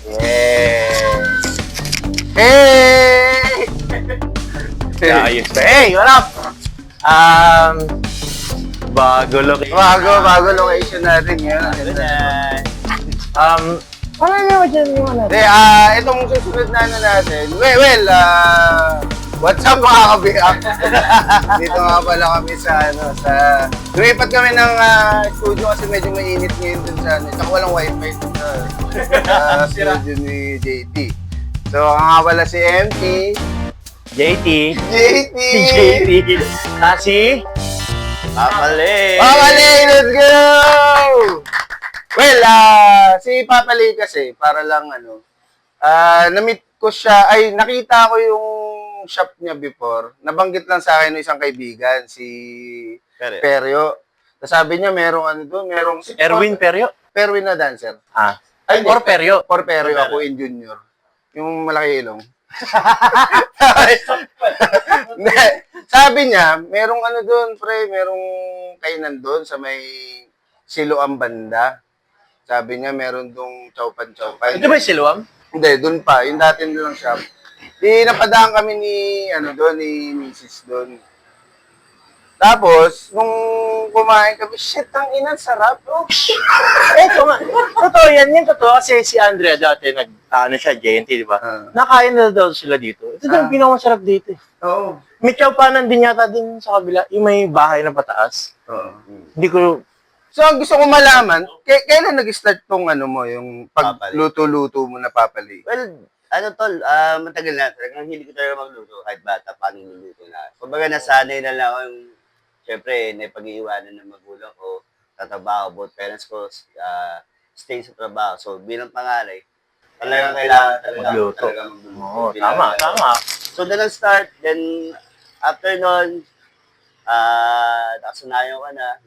Yeah. Hey! Ayos pa. Hey, what up? Bago location. Bago location natin ngayon. Ano naman dyan yung ano? Itong susunod na ano natin. What's up mga kabiyak? Dito nga pala kami sa lumipat kami ng studio kasi medyo mainit ngayon dun sa tsaka walang wifi dun sa studio ni JT. So, nga pala si MP. JT. JT! Kasi? Papalay. Papalay, let's go! Well, si Papalay kasi, para lang na-meet ko siya, nakita ko yung shop niya before. Nabanggit lang sa akin ng isang kaibigan, si Perio. Sabi niya, merong Erwin Perio? Perwin na dancer. Or Perio? Or Perio, ako in junior. Yung malaki ilong. Sabi niya, merong doon, pre, merong kainan doon sa may Siloam banda. Sabi niya, meron doong chowpan. Ito ba yung Siluam? Hindi, doon pa. Yung dati nilang shop. Napadaan kami ni Mrs. doon. Tapos, nung kumain kami, shit, ang ina, sarap. Oh, Eto nga. Totoo yan. Yan totoo. Kasi si Andrea dati siya, JNT, di ba? Nakain na daw sila dito. Ito daw yung pinakamasarap dito. Oo. May chowpanan din yata din sa kabila. Yung may bahay na pataas. Oo. Hindi ko... So, ang gusto ko malaman, kailan nag-start tong yung pagluto-luto mo na Papalay? Well, tol, matagal na. Talagang hindi ko talaga magluto. Kahit bata, paano niluluto na. Kumbaga, nasanay na lang ako yung, syempre, napag-iiwanan ng magulang ko, tatrabaho, both parents ko, stay sa trabaho. So, bilang pangalay, talagang kailangan Magluto. talaga magluto. Oo, tama. So, doon nag-start. Then, after nun, nakasanayan ko na.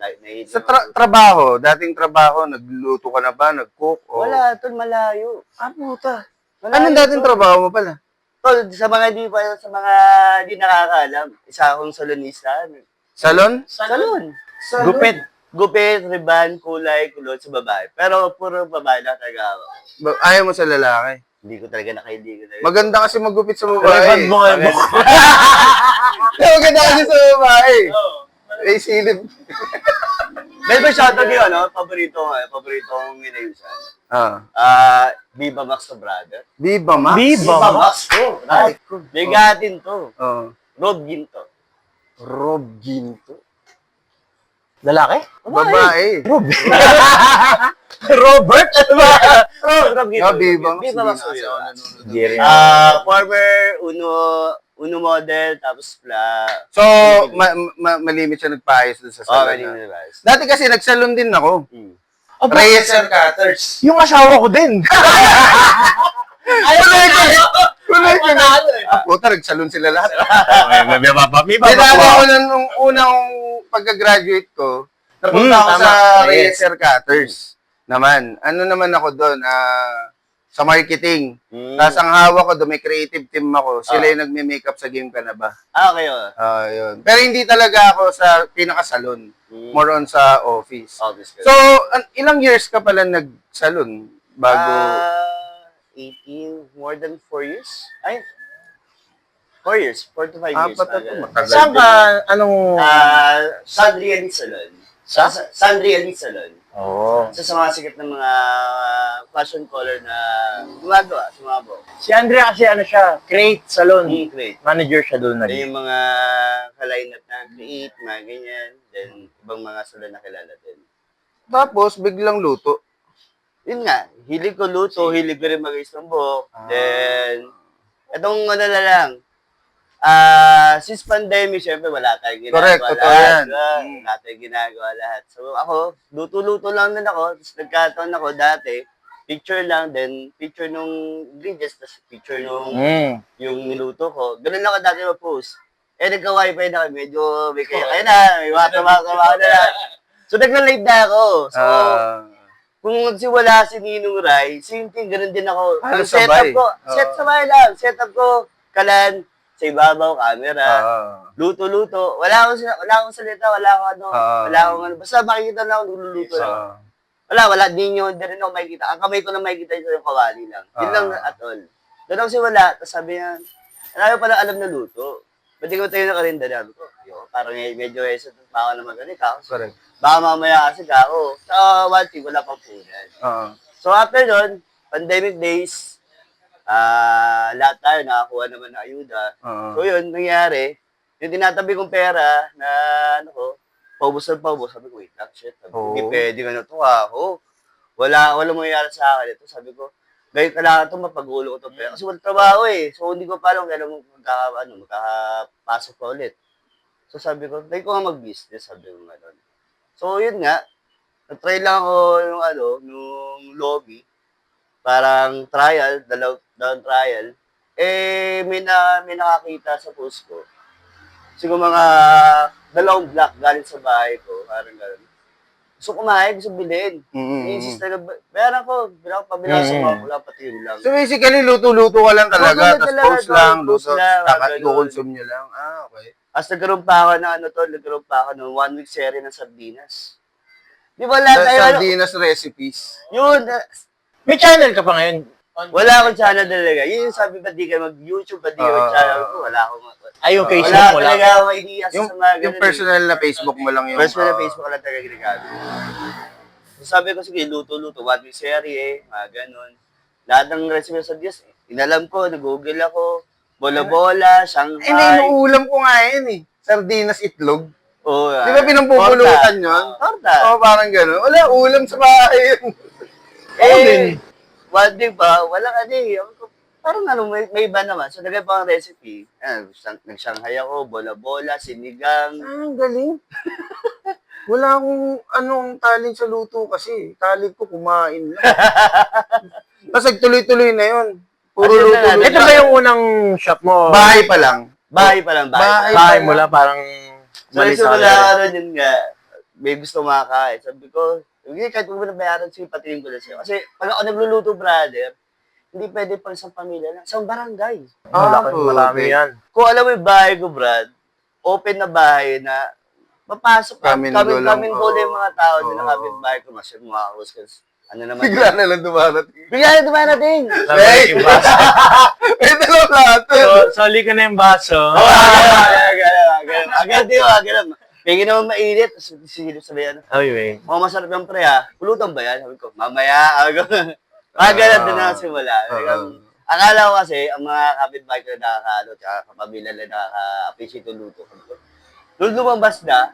Sa trabaho, dating trabaho, nagluto ka na ba? Nag-cook? O... Wala, tol, malayo. Puta. Malayo, Anong dating tol. trabaho mo pala? Tol, sa mga di nakakaalam, isa akong salonista. Salon? Salon. Gupit, riban, kulay, kulot sa babae. Pero puro babae na talaga ako. Ayaw mo sa lalaki? Hindi ko talaga nakaibigan. Maganda kasi magupit sa Revan babae. mo nga. Maganda kasi sa babae. Ay, silip. Dahil ba shoutout yung paborito kong inayusan? Viva Max to brother. Viva Max? Viva Max. Ay, bigatin to. Rob Ginto. Rob Ginto? Lalaki? Babae. Robert? Ano ba? Rob Ginto. Viva Max. Viva Max. Former. Former Uno model, tapos So, malimit siya nagpaayos doon sa salon. Dati kasi nagsalon din ako. Reyes Hair Cutters. Yung asawa ko din. Kulay ko na. Puta, nagsalon sila lahat. Viva Dati ako nung unang pagka-graduate ko, napunta ako sa Reyes Hair Cutters. Naman. Ano naman ako doon? Sa marketing. Tapos ang hawak ko doon, may creative team ako. Sila yung nagme-makeup sa Game Ka Na Ba? Okay, Yun. Pero hindi talaga ako sa pinaka-salon. More on sa office. So, ilang years ka pala nag-salon? Bago... 18, more than 4 years? Ay, 4 years, 4 to 5 years. Matagal Saan din. ka? Anong... Sandria Elite Salon. Sandria Elite Salon. Oo. Isa sa mga sikat ng mga fashion color na gumagawa, sumabog. Si Andrea kasi siya, Create Salon. Great. Manager siya doon. Then yung mga ka-line up na Create, mga ganyan. Then ibang mga salon na kilala din. Tapos, biglang luto. Yun nga, hilig ko luto, hilig ko rin mag-ayos ng buhok. Then, itong na lang, since pandemic, syempre wala tayong ginagawa. Correct, totoo lahat. yan. Wala tayong ginagawa lahat. So ako, luto-luto lang din ako. Tapos nagkataon ako dati, picture lang, then picture nung ingredients, tapos picture nung yung niluto ko. Ganun lang ako dati ma-post. Nagka-wifi na kami, medyo may kaya na, may wata-wata na. So nagla-live na ako. So, kung nagsiwala si Ninong Rai, same thing, ganun din ako. Ang setup ko, setup ko, kalan, sa ibabaw, camera, luto-luto. Wala akong salita, wala akong basta makikita lang ako, luluto lang. Wala. Di rin ako makikita. Ang kamay ko na makikita ito yung kawali lang. Yun lang at all. Doon ako wala. Tapos sabi niya, ano pala alam na luto. Ba't di ko tayo nakarinda? Sabi ko, parang medyo hesitant pa ako na magaling ako. Correct. Baka mamaya kasi ako. Sa one thing, wala pang punan. So after nun, pandemic days, lahat tayo nakakuha naman ng ayuda. So yun, nangyari, yung tinatabi kong pera na paubos. Sabi ko, wait lang, shit. Hindi pwede na to ako. Wala mangyayari sa akin ito. Sabi ko, ngayon kailangan ito, mapagulo ko ito. Kasi walang trabaho eh. So hindi ko pa alam kailan magkakapasok pa ulit. So sabi ko, try ko nga mag-business. Sabi ko nga doon. So yun nga, na-try lang ako nung lobby. Parang trial, dalawang trial. May nakakita sa post ko. Siguro mga 2 block galing sa bahay ko. Parang gano'n. Gusto kumain, gusto bilhin. Insist na, bayaran ko, pabilang sa mga wala pati yun lang. So basically, luto-luto ka lang talaga, tapos post lang, i-consume nyo lang. Okay. As nagkaroon pa ako ng 1 week series ng sardinas. Di ba lahat tayo, Sardinas recipes. Yun, May channel ka pa ngayon? wala akong channel talaga. Yun yung sabi, ba't di ka mag-YouTube, ba't di ka mag-channel ko, wala akong Ay, yung Facebook wala mo lang. talaga akong idea sa mga ganun. Yung personal na Facebook mo lang yung... Personal na Facebook lang talaga ginagamit. So sabi ko, sige, luto-luto, 1 week series, mga ganun. Lahat ng recipe sa Diyos, inalam ko, nag-google ako, bola-bola, Shanghai. Inuulam ko nga yun eh. Sardinas itlog. Oh, Di ba pinampupulutan yun? Torta. Parang gano'n. Wala, ulam sa bahay yun. One day pa, walang parang may iba naman. So, nagay pa ang recipe. Nag-Shanghai ako, bola-bola, sinigang. Ang galing. Wala akong anong talent sa luto kasi. Talent ko kumain lang. Kasi tuloy-tuloy na yun. Puro luto-luto. Ito ba yung unang shop mo? Bahay pa lang. Bahay pa lang. Bahay mo lang, parang So, wala yun nga. May gusto makakain. Sabi ko, kahit kung bayaran, sige, patingin ko na sa'yo. Kasi pag ako nagluluto, brother, hindi pwede pang isang pamilya lang. Isang barangay. marami yan. Kung alam mo yung bahay ko, Brad, open na bahay na mapasok Kaming gulo yung mga tao din na kapit bahay ko. Mas yung mga hostess. Ano naman? Bigla na lang dumarating. Bigla na dumarating. Hey! Yung baso. Eh, dalaw lahat. Soli ka na yung baso. Agad yun, agad. Pwede naman mainit. Sabi ano, Ay, masarap yung pre ha. Pulutan ba yan? Sabi ko, mamaya. Ganun din na simula. Akala ko kasi, ang mga kapitbahay ko na kapamilya na nakaka-appreciate yung luto. Nung lumabas na,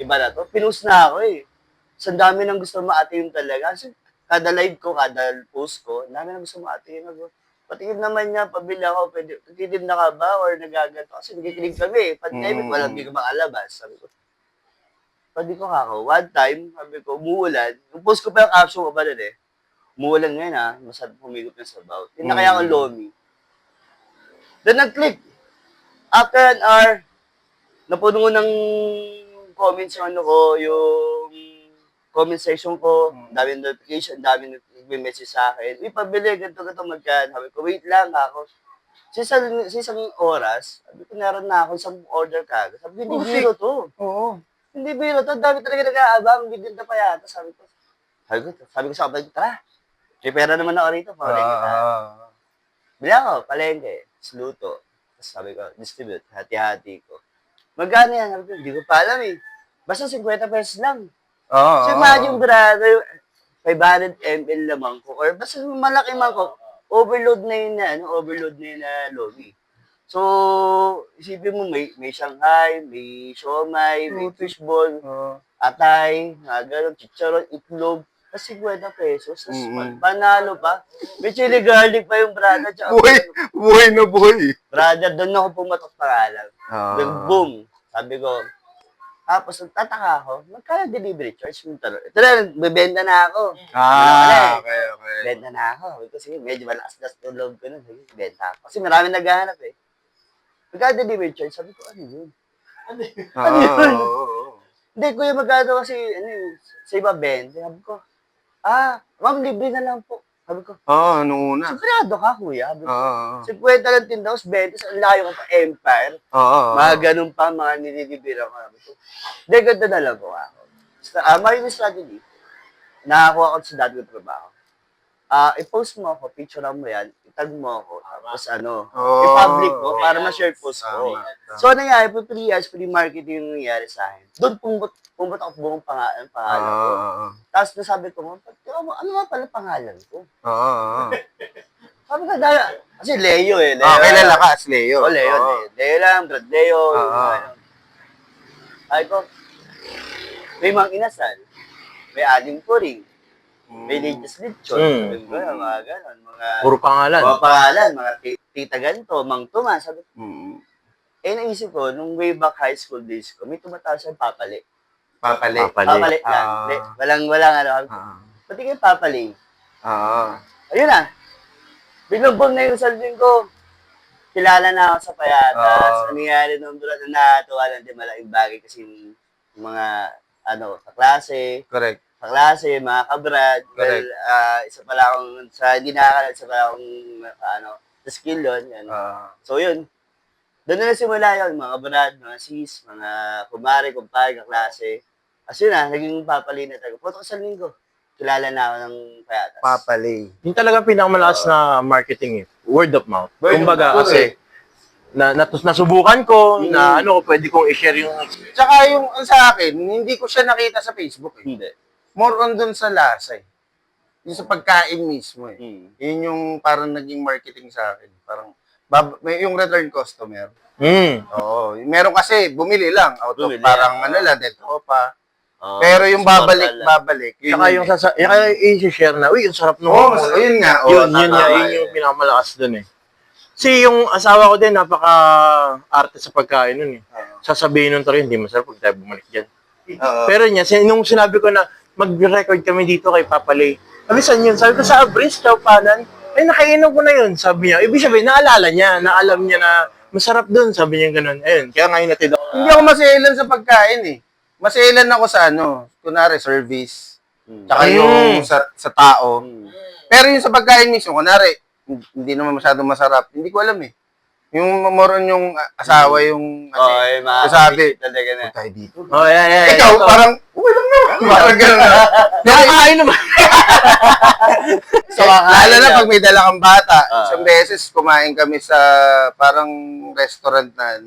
iba na to, pinost na ako eh. So, ang dami nang gusto ma-atin talaga. Kasi, kada live ko, kada post ko, ang dami nang gusto ma-atin. Patingin naman niya, pabili ako, pwede, nagtitim na ka ba or nagaganto? Kasi nagikinig kami, pandemic, walang di ka makalabas. Sabi ko, pwede ko kako. One time, sabi ko, umuulan. Yung post ko pa yung caption ko ba nun eh. Umuulan ngayon ha, masarap humigop ng sabaw. Tinakaya ko lomi. Then nag-click. After an hour, napuno ko ng comments yung yung comment section ko, daming notification, daming nag-message sa akin. Pabili, ganito, magkaan. Sabi ko, wait lang ako. Sa isang oras, sabi ko, naroon na ako isang order ka. Sabi ko, hindi biro to. Oo. Hindi biro to. Dami talaga nag-aabang. Bibinta pa yata. Sabi ko sa kapatid, tara. May pera naman ako rito. Bili ako, palengke, luto. Tapos sabi ko, distribute, hati-hati ko. Magkano yan? Sabi ko, hindi ko pa alam eh. Basta 50 pesos lang. So imagine, brother, 500 ml lamang ko. Or basta malaki man ko, overload na yun na lobby. So, isipin mo, may Shanghai, may siomai, may fishball, atay, gano'n, chicharon, itlog, kasi 50 pesos. Tapos panalo pa. May chili garlic pa yung brother. Buhay na buhay. Brother, doon ako pumatok pangalan. Then boom. Sabi ko, tapos nagtataka ako, magkano delivery charge? Ito na, bebenta na ako. Okay. Benta na ako. Kasi medyo malakas-las yung loob ko nun. Benta ako. Kasi marami naghahanap eh. Magkano delivery charge? Sabi ko, ano yun? Ano yun? Hindi, kuya, magkano kasi, sa iba 20. Sabi ko, ma'am, libre na lang po. Sabi ko, nung una. sigurado ka, kuya. Sabi ko, 50 lang tindaw, 20, sa layo ko pa Empire. Mga ganun pa, mga nililibira ko. Sabi ko, hindi, ganda na lang po ako. May strategy. nakakuha ko sa dati ko trabaho. I-post mo ako, picturean mo yan, itag mo ako, tapos i-public ko para ma-share post ko. Tama. So, nangyari po 3 years, free marketing yung nangyari sa akin. Doon pumbot ako buong pangalan ko. Tapos nasabi ko, ano nga pala pangalan ko? Sabi ko, kasi Leo eh. Leo, kilala ka as Leo. Leo. Leo lang, Brad Leo. Sabi ko, may mga inasal, may aling puring, may latest lechon, mga ganon, Puro pangalan. mga pangalan, mga tita ganito, mang Tomas. Sabi ko, naisip ko, nung way back high school days ko, may tumatawa siyang papali. Papali lang. Walang pati kayo papali. Ayun na. Biglang boom na yung salbing ko. Kilala na ako sa payatas. Nangyari nung doon na natuwa lang din malaking bagay kasi yung mga kaklase. Correct. Kaklase, mga kabrad. Well, isa pala akong, hindi nakakala, isa pala akong, sa skill yun. Yan. So yun. Doon na simula yun, mga kabrad, mga sis, mga kumare, kumpare, kaklase. As yun na, naging papali na tayo. Puto ko sa linggo. Kilala na ako ng payatas. Papali. Yung talaga pinakamalakas na marketing eh. Word of mouth. Kumbaga kasi, nasubukan ko, na pwede kong i-share yung... Tsaka yung sa akin, hindi ko siya nakita sa Facebook eh. Hindi. More on dun sa lasa eh. Yung sa pagkain mismo eh. Yun yung parang naging marketing sa akin. Parang, may yung return customer. Oo. Meron kasi, bumili lang. Parang del Copa. Pero yung babalik. Saka yung i-share na, uy, ang sarap nung... Yun nga. Yun yung pinakamalakas dun eh. Kasi yung asawa ko din, napaka-arte sa pagkain nun eh. Sasabihin nun tayo, hindi masarap pag tayo bumalik dyan. Pero nung sinabi ko na, mag-record kami dito kay Papa Lay. Sabi, saan yun? Sabi ko, sa Abris, Chowpanan. Ay, nakainom ko na yun. Sabi niya, ibig sabihin, naalala niya, naalam niya na masarap dun. Sabi niya ganun. Ayun, kaya ngayon natid ako. Hindi ako maselan sa pagkain eh. Maselan ako sa kunwari service. Tsaka yung sa tao. Pero yung sa pagkain mismo, kunwari, hindi naman masyadong masarap. Hindi ko alam eh. Yung moron yung asawa yung sabi, talaga na. tayo dito. Yeah. Ikaw, parang, uwi lang naman. Parang gano'n na. Nakakain naman. So, lalo na pag may dala kang bata, isang beses kumain kami sa parang restaurant na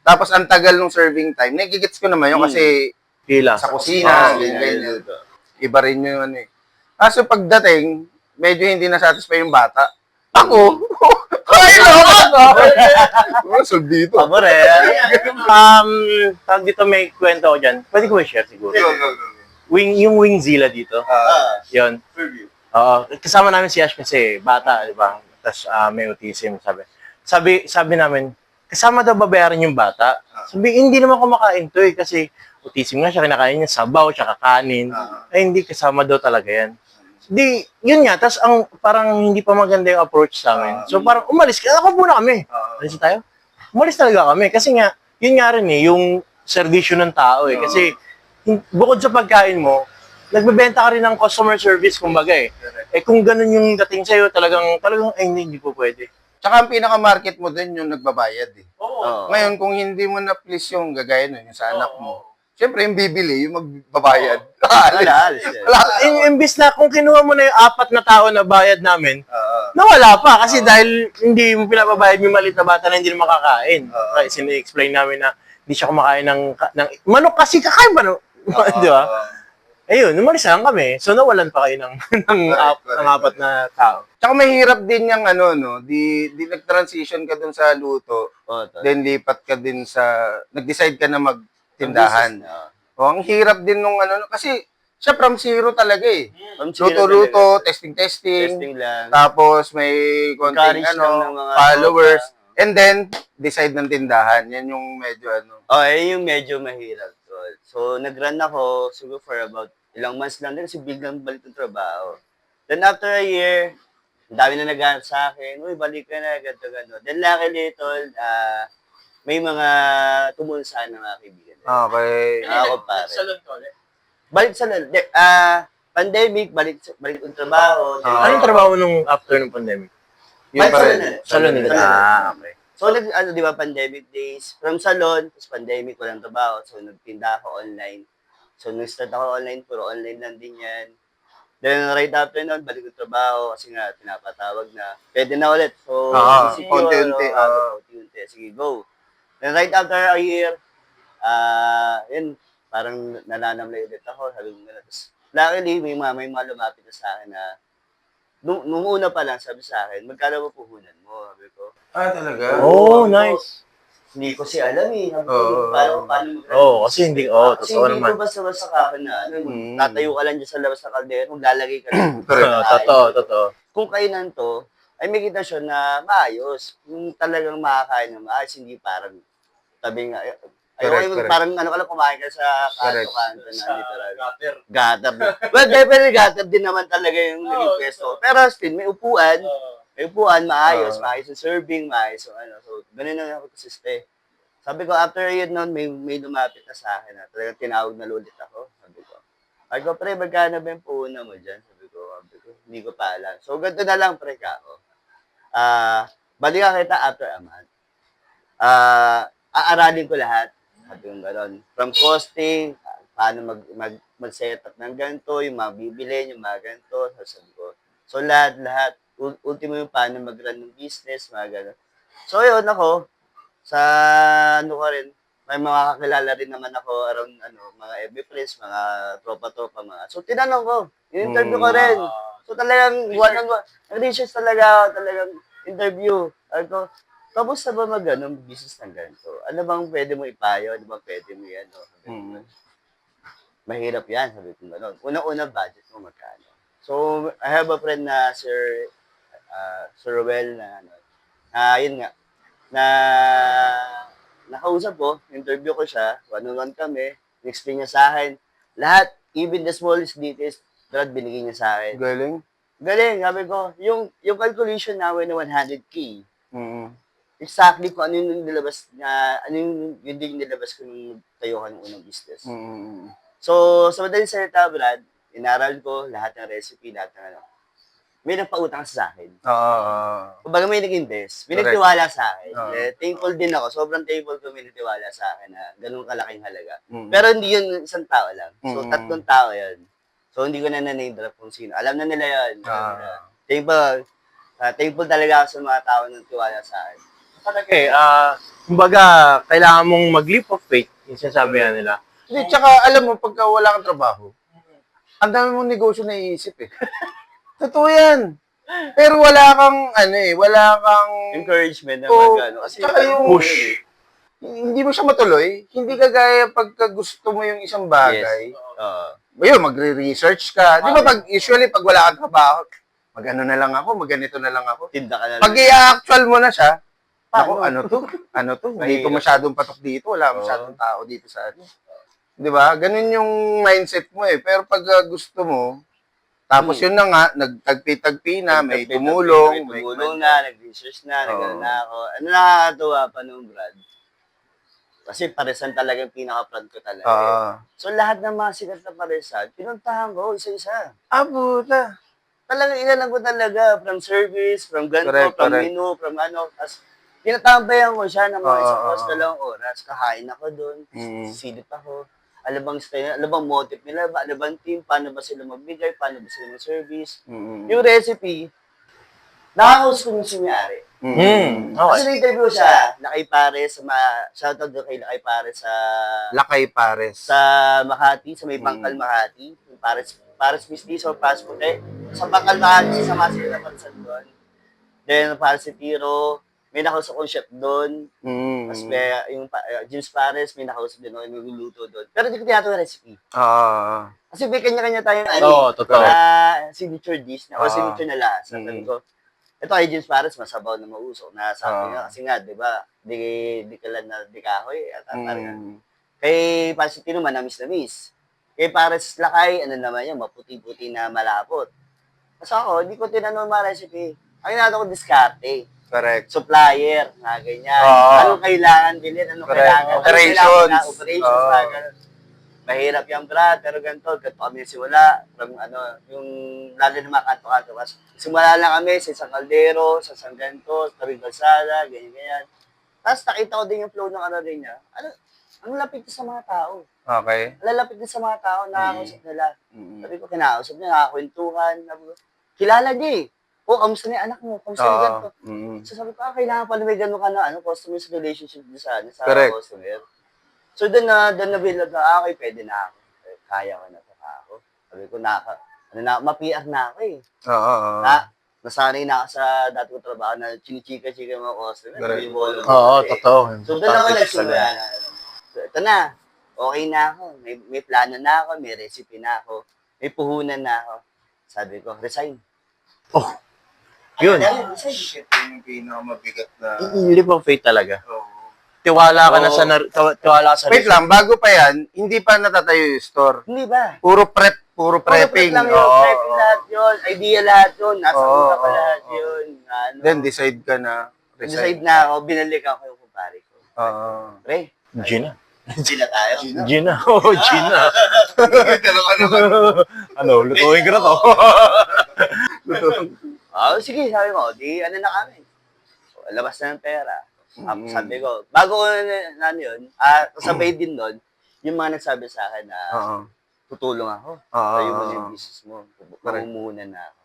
Tapos ang tagal ng serving time, nagigits ko naman yun kasi Pila. sa kusina, ganyan. Iba rin yung Kaso pagdating, medyo hindi na-satisfy yung bata. Ako? Kain ako! Solve dito. Pabor Tawag dito may kwento ko dyan. Pwede ko i-share siguro. Yung Wingzilla dito. Yun. Kasama namin si Ash kasi bata, di ba? Tapos may autism, sabi namin, kasama daw babayaran yung bata. Sabi, hindi naman kumakain to eh, kasi autism nga siya, kinakain niya sabaw, tsaka kanin. Ay, hindi kasama daw talaga yan. Di, yun nga, tas parang hindi pa maganda yung approach sa amin. So parang umalis, ako muna kami. Alis tayo? Umalis talaga kami. Kasi nga, yun nga rin eh, yung servisyo ng tao eh. Kasi bukod sa pagkain mo, nagbebenta ka rin ng customer service, kumbaga eh. Eh kung ganun yung dating sa'yo, talagang ay hindi po pwede. Tsaka ang pinaka-market mo din yung nagbabayad eh. Ngayon, kung hindi mo na-please yung gagaya nun, yung sa anak mo, siyempre, yung bibili, yung magbabayad. Imbis na kung kinuha mo na yung 4 na tao na bayad namin, nawala pa. Kasi dahil hindi mo pinapabayad yung maliit na bata na hindi na makakain. Kaya sini-explain namin na hindi siya kumakain ng manok kasi kakain ba? Di ba? Ayun, umalis lang kami. So, nawalan pa kayo ng 4 na tao. Tsaka mahirap din yung di nag-transition ka dun sa luto. Then lipat ka din nag-decide ka na tindahan. Ang hirap din nung kasi siya from zero talaga eh. Luto-luto, testing lang. Tapos may konting Ng mga followers. And then, decide ng tindahan. Yan yung medyo yung medyo mahirap. So, nag-run ako siguro for about ilang months lang din kasi biglang balik ng trabaho. Then after a year, ang dami na naghanap sa akin, uy, balik ka na, ganto. Then luckily, may mga tumunsan ng mga kaibigan. Okay. Ako pare. Balik sa salon. Pandemic, balik ng trabaho. Anong trabaho nung after ng pandemic? Yung pa rin. Salon nila. Okay. So, di ba, pandemic days, from salon, tapos pandemic, walang trabaho. So, nagtinda ako online. So, nag-start ako online, puro online lang din yan. Then right after nun, balik ko trabaho kasi nga pinapatawag na pwede na ulit. So, unti-unti, unti-unti. Sige, go. Then right after a year, yun, parang nananamlay ulit ako. Sabi ko gano'n. Tapos, luckily, may mga lumapit na sa akin na, nung una pa lang, sabi sa akin, magkano ba puhunan mo? Sabi ko, Talaga? Oh, nice. hindi ko siya alam eh. Sabi ko, Oo. paano Kasi hindi, Kasi totoo hindi naman. ko basta-basta ka na, tatayo ka lang dyan sa labas ng kaldero, maglalagay ka lang. Correct. Totoo. Kung kainan to, ay may kita siya na maayos. Yung talagang makakain na maayos, hindi parang tabing, Correct. parang ano ka lang kumain ka sa Correct. kanto-kanto na literal. Gutter. Well, definitely gutter din naman talaga yung naging pwesto. Pero still, may upuan, maayos yung serving, maayos yung ano. So, ganun na ako kasiste. Sabi ko, after yun nun, may lumapit na sa akin na talagang tinawag na lulit ako. Sabi ko, pre, magkano ba yung puhunan mo dyan? Sabi ko, hindi ko pa alam. So, ganito na lang, pre, ka ako. Balikan kita after a month. Aaralin ko lahat. Sabi ko gano'n. From costing, paano mag-set up ng ganito, yung mga bibilin, yung mga ganito. Sabi ko. So, lahat. Ultimo yung paano mag-run ng business, mga gano'n. So, yun ako. Sa ano ko rin, may mga kakilala rin naman ako around mga FB friends, mga tropa-tropa, mga. So, tinanong ko. Yung interview ko rin. So, talagang one-on-one. Nag-research talaga, talagang interview. Sabi ko, tapos na ba business ng ganito? Ano bang pwede mo ipayo? Ano bang pwede mo yan? Mahirap yan, sabi ko gano'n. Una-una, budget mo magkano. So, I have a friend na Sir Ruel yun nga, na nakausap ko, interview ko siya, one-on-one kami, in-explain niya sa akin, lahat, even the smallest details, lahat binigay niya sa akin. Galing, sabi ko, yung calculation namin na 100K, exactly kung ano yung nilabas yun din nilabas ko nung tayo ka ng unang business. So, sa madaling salita, Brad, inaral ko lahat ng recipe, lahat ng may nagpautang sa akin. Kumbaga may nag-invest, may nagtiwala sa akin. Thankful din ako, sobrang thankful ko may nagtiwala sa akin na ganun kalaking halaga. Pero hindi yun isang tao lang. So, 3 tao yun. So, hindi ko na name drop kung sino. Alam na nila yun. Thankful talaga ako sa mga tao na nagtiwala sa akin. Kumbaga, kailangan mong mag-leap of faith, yung sinasabi nila. Hindi, tsaka alam mo, pagka wala kang trabaho, ang dami mong negosyo na iisip eh. Totoo yan. Pero wala kang, wala kang encouragement na Kasi yung push. Hindi mo siya matuloy. Hindi kagaya pagka gusto mo yung isang bagay. Yes. Magre-research ka. Di ba usually pag wala kang trabaho, mag-ano na lang ako, mag-ganito na lang ako. Tinda ka na lang. Pag i-actual mo na siya, ako, ano to? Hindi ko masyadong patok dito. Wala masyadong tao dito sa atin. Di ba? Ganun yung mindset mo eh. Pero pag gusto mo, tapos yun na nga, nagtagpi-tagpi na, may tumulong. May tumulong na, nag-research na, nag-ano na ako. Ano nakakatuwa pa nung Brad? Kasi paresan talaga yung pinaka-front ko talaga. So lahat ng mga sikat na paresan, pinuntahan ko isa-isa. Puta. Talagang inalang ko talaga, from service, from ganito, from menu, from ano. Tapos tinatambayan ko siya ng mga isang oras, 2 oras. Kahain ako doon, silip ako. Ano bang style, ano bang motive nila, ano bang team, paano ba sila magbigay, paano ba sila mag-service. Yung recipe, nakakaus ko yung sumiyari. Kasi na-interview siya, Lakay Pares, shoutout doon kay Lakay Pares sa... Lakay Pares. Sa Makati, sa may Bangkal Makati. Pares Mistiso, Pares Puti. Sa Bangkal Makati, sa Masila na Pansan doon. Then, Pares Tiro, may nakausap kong chef doon. Tapos may, yung James Pares, may nakausap din ako, nagluluto doon. Pero hindi ko tinato yung recipe. Kasi may kanya-kanya tayong totoo. Signature dish na, o signature na lasa. Sabi ko, ito kay James Pares, masabaw na mausok. Na sabi nga, kasi nga, di ba, di ka lang na di kahoy. Kay Pares Tino, manamis-namis. Kay Pares Lakay, ano naman yan, maputi-puti na malapot. Kasi ako, hindi ko tinanong mga recipe. Ang inato ko, diskarte. Correct. Supplier, na ganyan. Anong kailangan bilhin, anong kailangan. Operations, ganun. Mahirap yung Brad, pero ganito kami simula. From yung lalo na mga kanto-kanto. Simula lang kami sa isang kaldero, sa isang ganito, tabing kalsada, ganyan-ganyan. Tapos nakita ko din yung flow ng rin niya. ang lapit sa mga tao. Okay. Lalapit din sa mga tao, nakakausap nila. Mm. Sabi ko, kinakausap niya, nakakwentuhan. Sabi ko, kilala niya eh. Oh, kamusta na yung anak mo? Kamusta na ganito? Mm. So sabi ko, kailangan pala may gano'n ka na, customer relationship din sa Correct. customer. So doon na build up na, okay, pwede na ako. Kaya ko na ito ako. Sabi ko, ma-PR na ako eh. Oo. Nasanay na ako sa dati ko trabaho na chinichika-chika yung mga customer. Correct. Oo, totoo. So doon ako nagsimula na. So, ito na, okay na ako. May plano na ako, may recipe na ako, may puhunan na ako. Sabi ko, resign. Oh, yun. Shit, yun yung pinakamabigat na... Leap of faith talaga. Oo. Tiwala ka na sa tiwala ka sa Wait lang, bago pa yan, hindi pa natatayo yung store. Hindi ba? Puro prepping. Lang yun, Oo. prepping lahat yun, idea lahat yun, nasa Oo, una pa oo, lahat oo. yun. Ano, Then decide ka na decide resign. na ako, binalikan ko yung kumpare ko. Oo. Pre, Gina. Gina tayo. Gina. Oh, Gina. Ano, lutuin ko na to. Sige, sabi ko, di ano na kami. So, labas na ng pera. Sabi ko, bago ko na yun, kasabay din doon, yung mga nagsabi sa akin na Oo. tutulong ako. Oo. Tayo mo na yung business mo. Mamumunan na ako.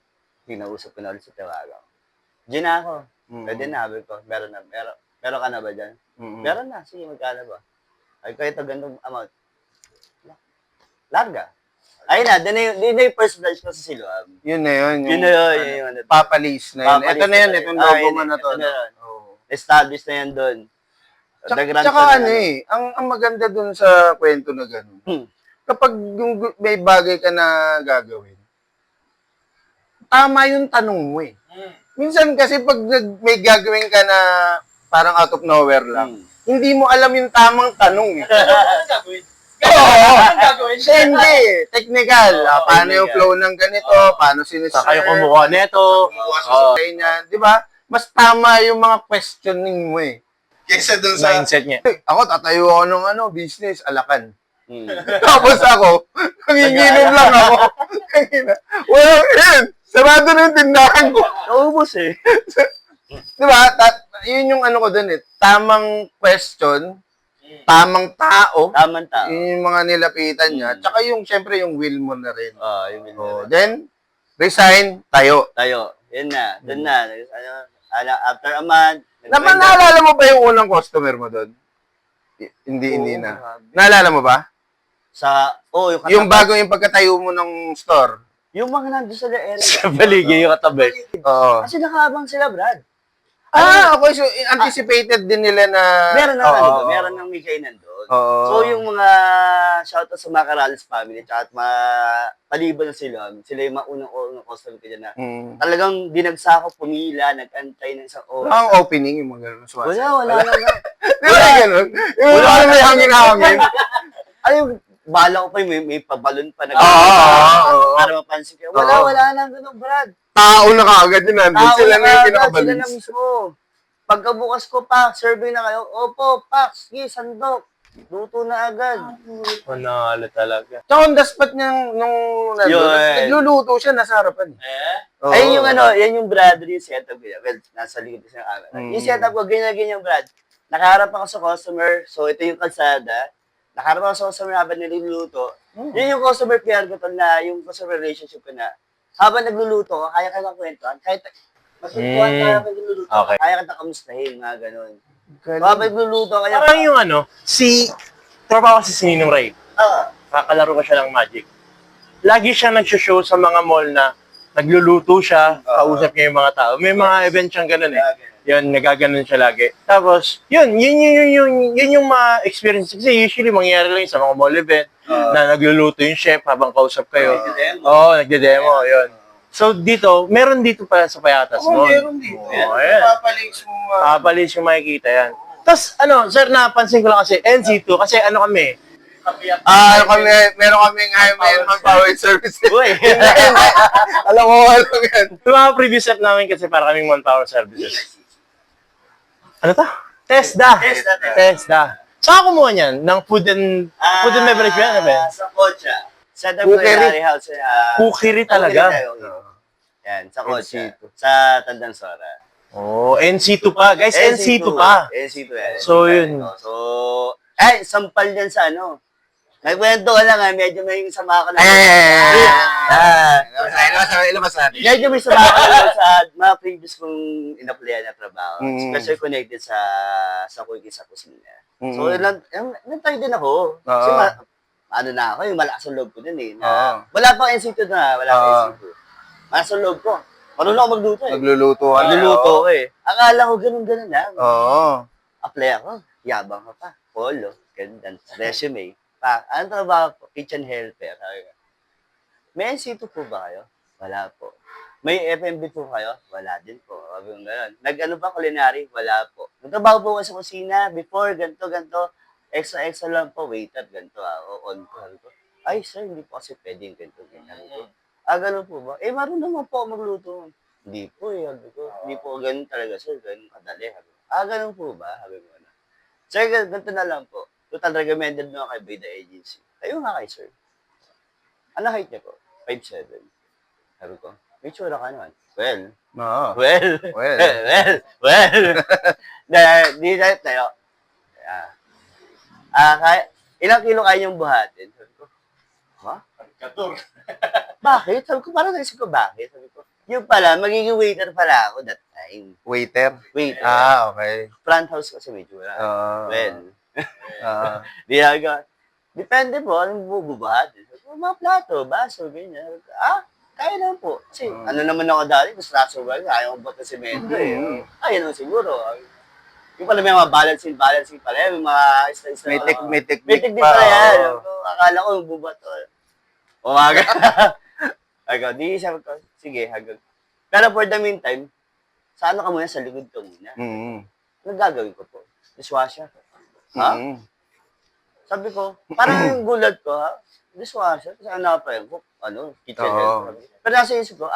Pinausap ko na ulit sa tawagan. Diyan na ako. Pwede na, sabi ko. Meron ka na ba dyan? Meron na. Sige, magkano ba? Ay, ko ito, ganitong amount. Larga. Ayun na, din na yung first branch ko sa Siloam. Yun na yun. Yun na yun. Papalis na yun. Ito na yun, itong logo yun, mo na to. ito na yun. Oo. Established na yan doon. Tsaka ano eh, ang maganda dun sa kwento na gano'n. Kapag yung may bagay ka na gagawin, tama yung tanong mo eh. Minsan kasi pag may gagawin ka na parang out of nowhere lang, hindi mo alam yung tamang tanong eh. Oo, hindi. Technical. Paano yung flow ng ganito? Paano Saka sinisir? kayo kumukuha neto. Di ba? Mas tama yung mga questioning mo eh. Kesa dun sa... Mindset niya. Ako, tatayo ako ng business, alakan. Tapos ako, nanginginom lang ako. Well, yun. Sarado na yung tindahan ko. Naubos eh. Di ba? Yun yung ano ko dun eh. Tamang question, tamang tao. Tamang tao. Yun yung mga nilapitan niya. Tsaka yung, syempre, yung will mo na rin. Yung Then, resign, tayo. tayo. Yun na. Doon na. After a month. Naalala mo ba yung unang customer mo doon? Hindi na. Naalala mo ba? Yung bago yung pagkatayo mo ng store. Yung mga nandun sa area. Sa baligay yung katabi. Oo. Kasi nakahabang sila, Brad. Okay. So, anticipated din nila na... Meron na nandun. Meron ng may kayo nandun. So, yung mga shoutout sa mga Carales family at mga paliban na sila yung mga unang customer ko dyan na talagang dinagsako, pumila, nag-antay ng isang oras. Ang opening, yung mga gano'n. Wala. Di ba gano'n? Yung mga may hangin-hangin. Ano yung bala ko pa may pabalon pa na para mapansin kayo. Wala na gano'n, Brad. Tao na kaagad yun. Nandun sila na yung kinakabalins. Sila na mismo. Pagkabukas ko pa, survey na kayo. Opo, Pax, sige, sandok. Luto na agad. Panalo talaga. Tsaka on the spot niyang nung nagluluto siya, nasa harapan. Ayun yung yan yung Brad, yung setup ko. Well, nasa likod ko sa camera. Yung setup ko, ganyan, Brad. Nakaharap ako sa customer, so ito yung kalsada. Nakaharap ako sa customer habang niluluto. Yun yung customer PR ko to na, yung customer relationship ko na, habang nagluluto, kaya ka lang kwentuhan, kahit magkwentuhan ka habang nagluluto, kaya ka na kamustahin, mga ganun. Habang nagluluto, kaya... Parang yung tropa ko si Ninong Ray. Kakalaro ko siya ng Magic. Lagi siya nag-show sa mga mall na nagluluto siya, kausap niya yung mga tao. May mga event siyang ganun eh. Yun, nagaganon siya lagi. Tapos, yun yung mga experience. Kasi usually, mangyayari lang yun sa mga mall event na nagluluto yung chef habang kausap kayo. Oo, nagde-demo, yun. So, meron dito pa sa Payatas. Meron dito. Ayan. Papalis mo. Papalis yung makikita yan. Tapos, sir, napansin ko lang kasi, NC2, kasi kami, Meron kaming Highway Manpower Services. Uy! Alam mo yan. Yung mga previous step namin kasi para kaming Manpower Services. Ano to? TESDA. Saan kumuha niyan? Ng food and beverage ba yan? Ano ba yan? Sa Kocha. Center Culinary House. Cookery talaga. Yan, sa Kocha. Sa Tandansora. Oh, NC2 pa. Guys, NC2 pa. NC2 yan. So, yun. So, Ay, sampal yan sa ano. Nagkwento ka lang medyo may sama ka na. Ilabas natin. Medyo may sama ka na sa mga previous kong inaplayan na trabaho. Especially connected sa cooking sa kusina. So, nantay din ako. Kasi ano na ako, yung malakas ang loob ko din eh. Wala pang NC2 na, wala pang NC2. Malakas ang loob ko. Marunong ako magluto eh. Nagluluto ka na. Nagluluto ko eh. Akala ko ganun-ganun lang. Oo. Apply ako, yabang ka pa. Polo, ganun. Resume. Ano trabaho po? Kitchen helper. May NC2 po ba kayo? Wala po. May FMB po kayo? Wala din po. Sabi ko gano'n. Nag-ano ba culinary? Wala po. Nagtrabaho po kasi sa kusina. Before, ganito. Extra lang po. Waiter, ganito. O on call ko. Ay, sir, hindi po kasi pwedeng ganito. Ganun po ba? Marunong naman po ako magluto. Hindi po eh. Sabi ko, hindi po ganun talaga, sir. Ganun kadali. Sabi ko, ganun po ba? Sabi ko na. Sir, ganito na lang po. Total recommended mo kay Bida Agency. Tayo nga kay sir. Ano height niya po? 5'7". Sabi ko, may tsura ka naman. Well. Di tayo. Ilang kilo kaya niyong buhatin? Sabi ko, ha? Bakit? Sabi ko, parang naisip ko, bakit? Sabi ko, yung pala, magiging waiter pala ako that time. Waiter? Waiter. Okay. Front house kasi may tsura. Depende po, anong bubuhatin? Sabi ko, mga plato, baso, ganyan. Kaya naman po. Kasi ano naman ako dati, gusto ba, ayaw ko bata semento eh. Kaya naman siguro. Yung pala may mga balancing pala, may mga May technique din pala yan. Akala ko, bubato. Umaga. Di sabi ko, sige, hagag. Pero for the meantime, sa ano ka muna, sa likod ka muna. Nagagawin ko po. Dishwasher. Ha? Sabi ko, parang yung gulat ko, ha? Dishwasher? Kasi ano pa yun? Kitchen helper. Pero nasa isip ko,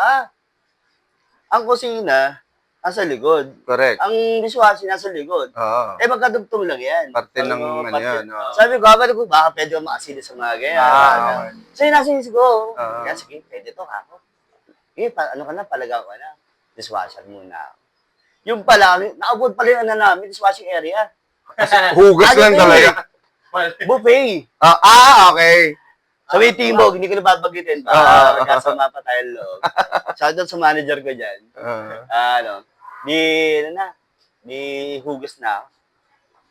ang kusina, nasa likod. Correct. Ang dishwasher, nasa likod. Magkadugtong lang yan. Parte ng ano yan. Sabi ko, baka pwede ko makasili sa mga ganyan. So yun nasa isip ko, kaya sige, pwede to ako. Palagaw ka na. Dishwasher muna ako. Yung pala, naabot pala yung namin, dishwashing area. Hugas lang talaga. Buffet. Okay. Sa may Timog, hindi ko nababagitin. Kasama pa tayo loob. Shoutout sa manager ko dyan. Di hugas na ako.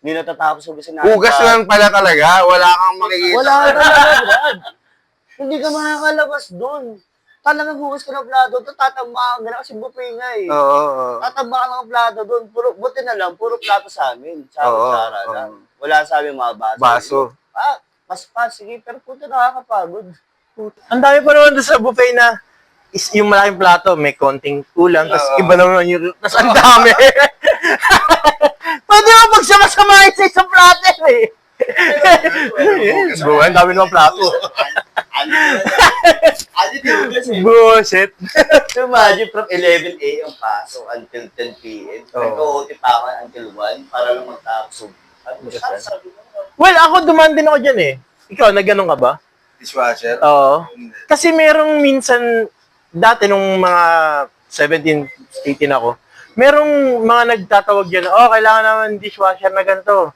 Hindi natatapos hugasin na. Hugas lang pala talaga. Wala kang makikita. Wala talaga, Brad. Hindi ka makakalabas doon. Talagang hugas ka ng plato, tatamba ka na kasi buffet nga eh. Tatamba ka ng plato doon. Buti na lang, puro plato sa amin. Tsara lang. Wala sa amin mga baso. Paspas, sige, pero puto nakakapagod. Ang dami pa naman doon sa buffet na yung malaking plato, may konting kulang, tapos iba naman yung, tapos ang dami. Pwede mo magsama-samahin sa isang plato eh. Ang dami naman plato. Bullshit. Imagine from 11 a.m. pasok until 10 p.m. Nag-OT pa ako until 1 para lang magtapos. Well, ako dumaan din ako dyan eh. Ikaw, nagganong ka ba? Dishwasher? Oo. Kasi merong minsan, dati nung mga 17, 18 ako, merong mga nagtatawag dyan, kailangan naman dishwasher na ganito.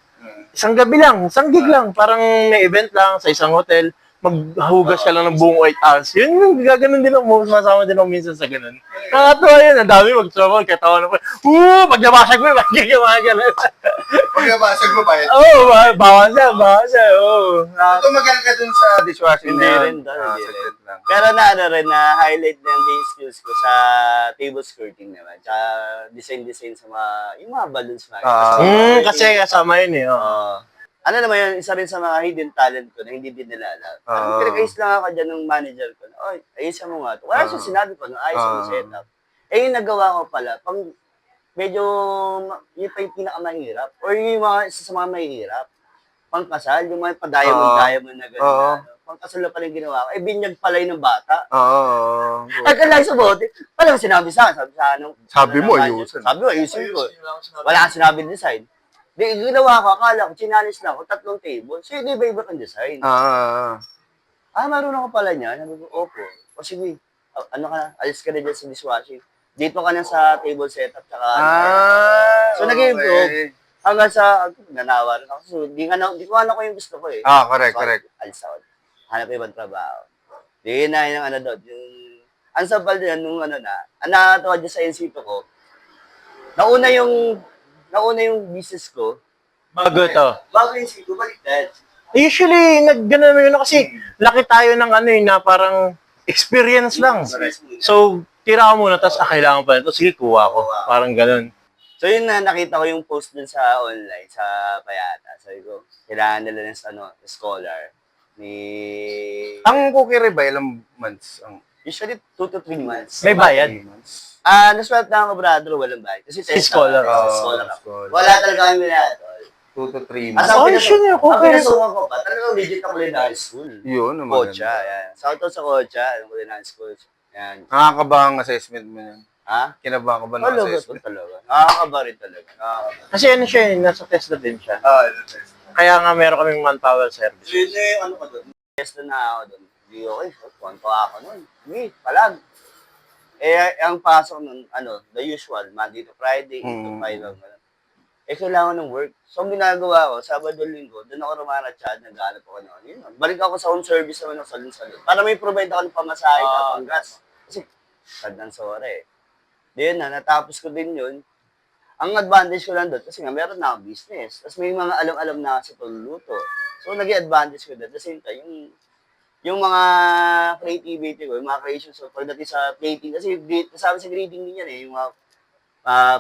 Isang gabi lang, isang gig lang, parang may event lang sa isang hotel, maghugas ka lang ng buong 8 hours. Yun, gaganon din ako, masama din ako minsan sa ganun. Nakakatawa yun, ang dami magtrabaho, katawa na po, paglabasag mo, mga ganun. Paglabasag mo ba yun? Bawal siya, Ito magaling ka dun sa dishwashing Hindi rin. Pero na-highlight na yung skills ko sa table skirting naman. Tsaka design sa yung mga balloons. Kasi kasama yun eh. Ano naman yun, isa rin sa mga hidden talent ko na hindi din nila alam. Pinag-ayos lang ako dyan ng manager ko. Ayusin mo nga ito. Wala siya sinabi ko, ayos mo setup. Yung nagawa ko pala, medyo, yun pa yung pinakamahirap. Or yung mga isa sa mga mahirap. Pangkasal, yung mga pa-diamond na gano'n. Pangkasal na pala yung ginawa ko. Binyag pala yun ng bata. At lang sa bote, palang sinabi sa akin. Sabi mo, ayusin. Sabi mo, ayusin ko. Wala kang sinabi design. Ginawa ko, akala ko, chinalis lang ako, 3 table. So, hindi ba iba ang design? Marunong ko pala niya. Sabi ko, opo. O sige, alis ka na dyan sa dishwashing. Dito ka na sa table setup, tsaka So, nag-improve. Hanggang sa, nanawa rin ako. So, di ko ano ko yung gusto ko eh. Correct, So, correct. alis ako. Hanap ibang trabaho. Di na yung ano doon, yung, ang sabal din, nung ano na, ang nakakatawa dyan sa NC2 ko, nauna yung business ko, Bago to. bago yung NC2, baliktad. Usually, nag-gano'n yun kasi laki tayo ng ano eh, na parang experience lang. So, tira ko muna, tapos kailangan pa nito. Sige, kuha ko. Parang gano'n. So yun na, nakita ko yung post dun sa online, sa Payata. Sabi ko, kailangan nila ng scholar. Ang cookie ba, ilang months? Usually, 2 to 3 months. May bayad. 3 months. Naswerte na ako, brother, walang bayad. Kasi Si scholar. Scholar ako. Scholar. Wala talaga kami minatol. 2 to 3 As months. Oh, yun yun, ang okay. pinasukan ko pa, talagang legit na culinary school. Yun, ang Kocha, maganda. yan. Shoutout sa Kocha, yung culinary school. Yan. Nakakabang assessment mo yan. Ha? Kinabahan ka ba ng Talaga to assessment? talaga. Nakakaba rin talaga. Nakakaba. Kasi ano siya, eh, nasa test na din siya. Assessment. Kaya nga meron kaming manpower service. Yun na yung ano ko doon. Test na ako doon. Hindi okay. Konto ako noon. Hindi, palag. Ang pasok nun, the usual, Monday to Friday, 8 to 5 lang. Kailangan ng work. So, ang ginagawa ko, Sabado, Linggo, doon ako Chad, nag-aanap ako noon. Yun, balik ako sa home service naman ng salon-salon. Para may provide ako ng pamasahe at panggas. Kasi, sad ng sore. Then, natapos ko din yun. Ang advantage ko lang doon, kasi nga, meron na akong business. Tapos may mga alam-alam na sa pagluluto. So, naging advantage ko doon. At the same time, yung mga creativity ko, yung mga creations, so pagdating sa plating, kasi kasama sa grading din yan yung mga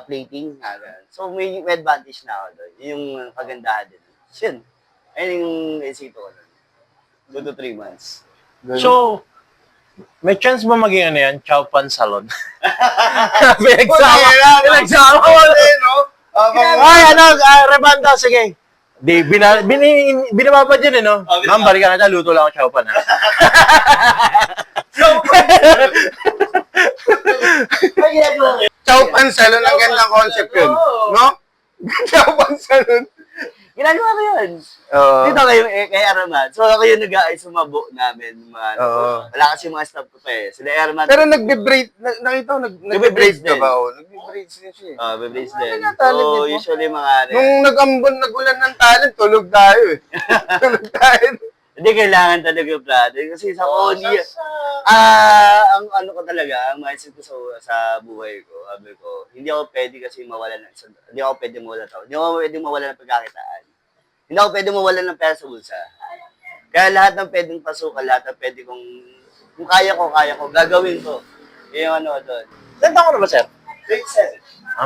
plating. So, may advantage na ako doon. Yung kagandahan din. So, yun. Ayun yung esito ko doon. 2 to 3 months. So, may chance ba maging ano yan? Chow Pan Salon? Pinagsama ko. Ay, Rebanda, sige. Di, binababad yun no? Ma'am, balikan na luto lang ako chow pan, ha? Chow Pan Salon, ang gandang concept yun. No? Chow Pan Salon. Ginagawa ko yun. Oo. Dito kayo, kay Arman. So, ako yung nag-aay sumabo namin. Oo. Wala kasi mga staff ko pa eh. Sila Arman. Pero nagbe-braid, nakita ko, nagbe-braid ka din. ba? Nagbe-braid din siya eh. Be-brace din. Ano talent So, mo? usually mga Nung nag-ambon, nagulan ng talent, tulog tayo eh. Tulog tayo. Hindi kailangan talaga, brother. Kasi sa audio, ang ano ko talaga, ang mindset ko sa buhay ko, sabi ko, hindi ako pwede kasi mawala hindi ako pwede mawala hindi ako pwede mawala ng pagkakitaan. Hindi ako pwede mawala ng pera sa bulsa. Kaya lahat ng pwedeng pasukan, lahat ng pwede kung kaya ko, gagawin ko. Yung ano doon. Tanda ko na ba, sir? 27.